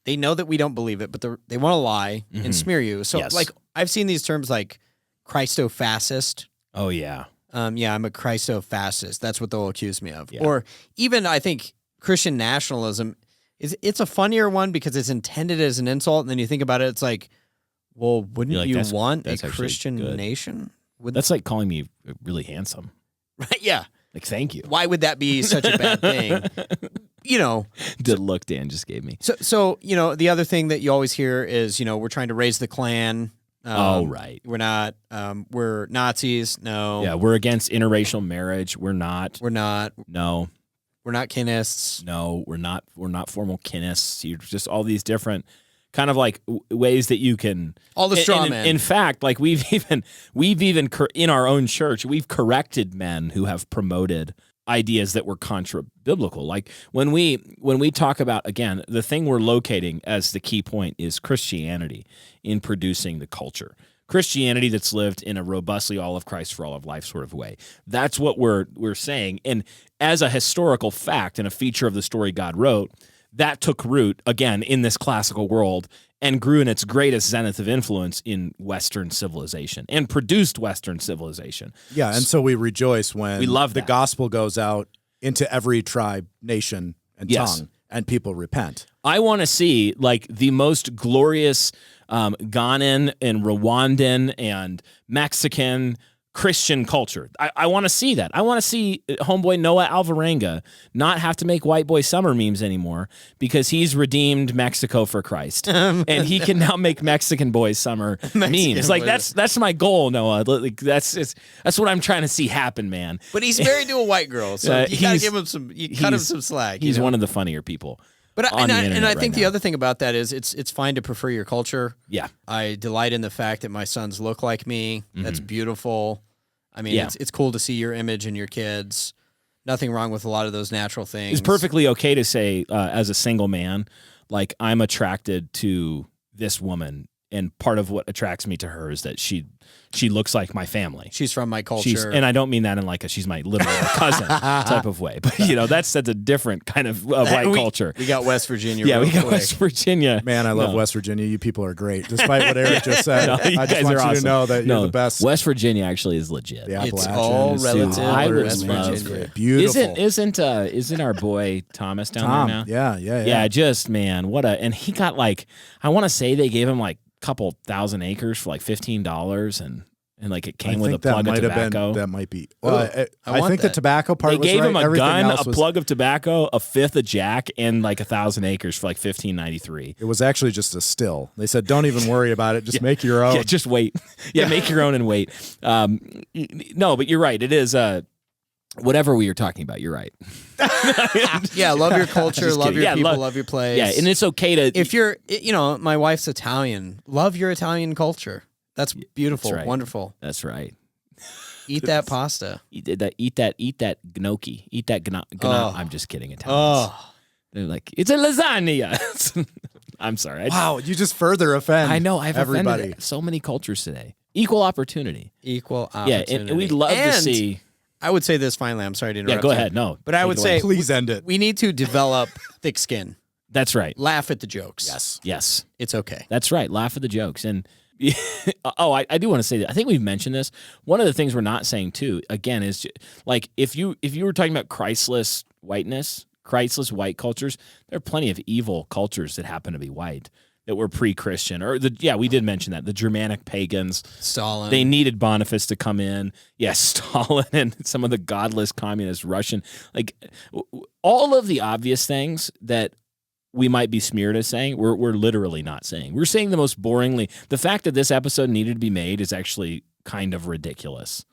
They know that we don't believe it, but they want to lie and smear you. So, like, I've seen these terms like Christo-fascist. Oh yeah. I'm a Christo-fascist. That's what they'll accuse me of. Yeah. Or even I think Christian nationalism it's a funnier one because it's intended as an insult, and then you think about it, it's like, well, wouldn't you want a Christian nation? That's like calling me really handsome. Right? Yeah. Like, thank you. Why would that be such a bad thing? The look Dan just gave me. So the other thing that you always hear is, we're trying to raise the Klan. Right. We're not. We're Nazis. No. Yeah, we're against interracial marriage. We're not. No. We're not kinists. No, we're not. We're not formal kinists. You're just all these different kind of like ways that you can all the straw men. In fact, like we've even in our own church, we've corrected men who have promoted ideas that were contra-biblical. Like when we talk about, again, the thing we're locating as the key point is Christianity in producing the culture. Christianity that's lived in a robustly all of Christ for all of life sort of way. That's what we're saying. And as a historical fact and a feature of the story God wrote, that took root, again, in this classical world and grew in its greatest zenith of influence in Western civilization and produced Western civilization. Yeah, and so we rejoice when we love the gospel goes out into every tribe, nation, and tongue, and people repent. I want to see like the most glorious Ghanan and Rwandan and Mexican Christian culture. I want to see that. I want to see homeboy Noah Alvarenga not have to make white boy summer memes anymore because he's redeemed Mexico for Christ. And he can now make Mexican boys summer memes. Like that's my goal, Noah. Like, that's what I'm trying to see happen, man. But he's married to a white girl, so you gotta give him cut him some slack. He's one of the funnier people. But I think the other thing about that is it's fine to prefer your culture. Yeah. I delight in the fact that my sons look like me. That's beautiful. I mean, it's cool to see your image in your kids. Nothing wrong with a lot of those natural things. It's perfectly okay to say, as a single man, like, I'm attracted to this woman, and part of what attracts me to her is that she looks like my family. She's from my culture. And I don't mean that in like she's my little cousin type of way. But, that's a different kind of white culture. We got West Virginia. Yeah, we got West Virginia. Man, I love West Virginia. You people are great. Despite what Eric just said, I just want you to know that you're the best. West Virginia actually is legit. The it's all relative. I would West Virginia. Beautiful. Isn't our boy Thomas down there now? Yeah. Yeah, just, man, and he got like, I want to say they gave him like couple thousand acres for like $15 and like it came with a plug of tobacco. That might be. I think the tobacco part. They gave him a gun, a was, plug of tobacco, a fifth of Jack, and like 1,000 acres for like $15.93. It was actually just a still. They said, "Don't even worry about it. Just make your own. Yeah, just wait. Yeah, make your own and wait." No, but you're right. It is whatever we were talking about. You're right. Yeah, love your culture, love your people, love your place. Yeah, and it's okay to if you're, my wife's Italian. Love your Italian culture. That's beautiful, That's right. Wonderful. That's right. Eat that pasta. Eat that gnocchi. Eat that I'm just kidding. Italians. They're like, it's a lasagna. I'm sorry. Wow, you just further offend. I know. I've everybody. offended so many cultures today. Equal opportunity. Equal opportunity. Yeah, and we'd love to see. I would say this finally. I'm sorry to interrupt. Yeah, go ahead. No, but I would say, please end it. We need to develop thick skin. That's right. Laugh at the jokes. Yes. It's okay. That's right. Laugh at the jokes. And I do want to say that. I think we've mentioned this. One of the things we're not saying too, again, is like if you were talking about Christless whiteness, Christless white cultures, there are plenty of evil cultures that happen to be white that were pre-Christian. We did mention that. The Germanic pagans. Stalin. They needed Boniface to come in. Yes, Stalin and some of the godless communist Russian. Like all of the obvious things that we might be smeared as saying, we're literally not saying. We're saying the most boringly. The fact that this episode needed to be made is actually kind of ridiculous.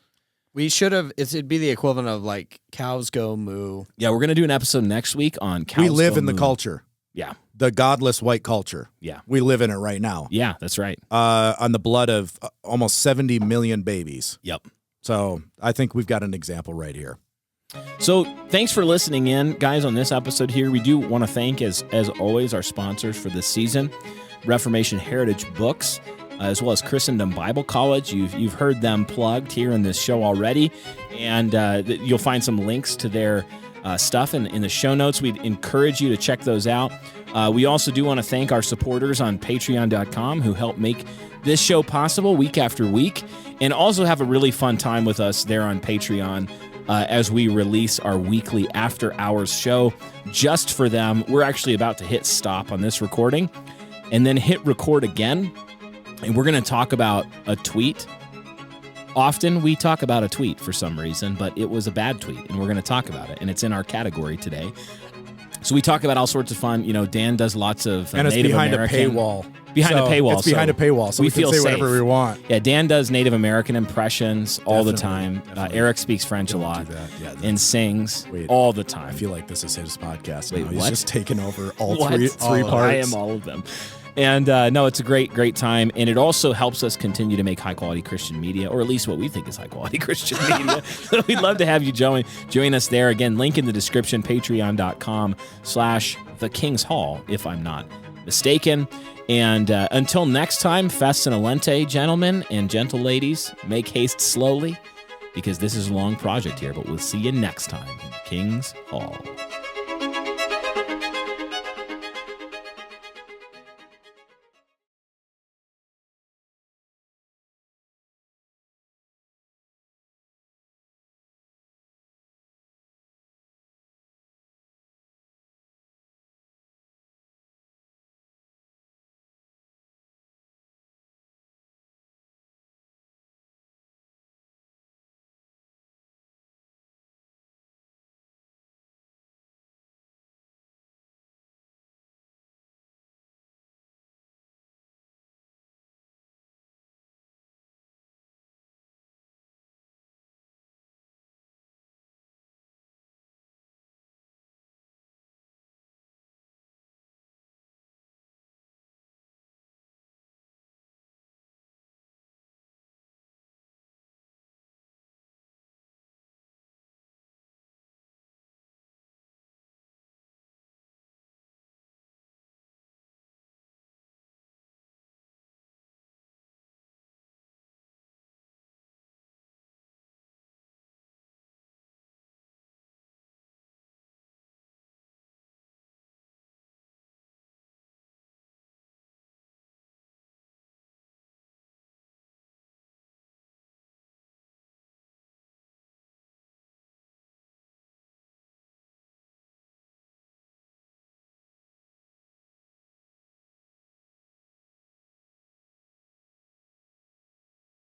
We should have, it'd be the equivalent of like cows go moo. Yeah, we're going to do an episode next week on cows We live go in the moo. culture. Yeah. The godless white culture. Yeah. We live in it right now. Yeah, that's right. On the blood of almost 70 million babies. Yep. So I think we've got an example right here. So thanks for listening in, guys, on this episode here. We do want to thank, as always, our sponsors for this season, Reformation Heritage Books, as well as Christendom Bible College. You've heard them plugged here in this show already, and you'll find some links to their stuff in the show notes. We'd encourage you to check those out. We also do want to thank our supporters on patreon.com who help make this show possible week after week, and also have a really fun time with us there on Patreon as we release our weekly after hours show just for them. We're actually about to hit stop on this recording and then hit record again, and we're going to talk about a tweet. Often we talk about a tweet for some reason, but it was a bad tweet, and we're going to talk about it, and it's in our category today. So we talk about all sorts of fun. You know, Dan does lots of and it's Native behind American, a paywall. Behind a paywall. It's behind a paywall, so we feel can say safe. whatever we want. Yeah, Dan does Native American impressions all the time. Definitely. Eric speaks French a lot and sings all the time. I feel like this is his podcast. Wait, now. He's what? just taking over all What? three Oh, parts. I am all of them. And no, it's a great time. And it also helps us continue to make high-quality Christian media, or at least what we think is high-quality Christian media. So we'd love to have you join us there. Again, link in the description, patreon.com/thekingshall, if I'm not mistaken. And until next time, fes sinolente, gentlemen and gentle ladies, make haste slowly, because this is a long project here, but we'll see you next time in King's Hall.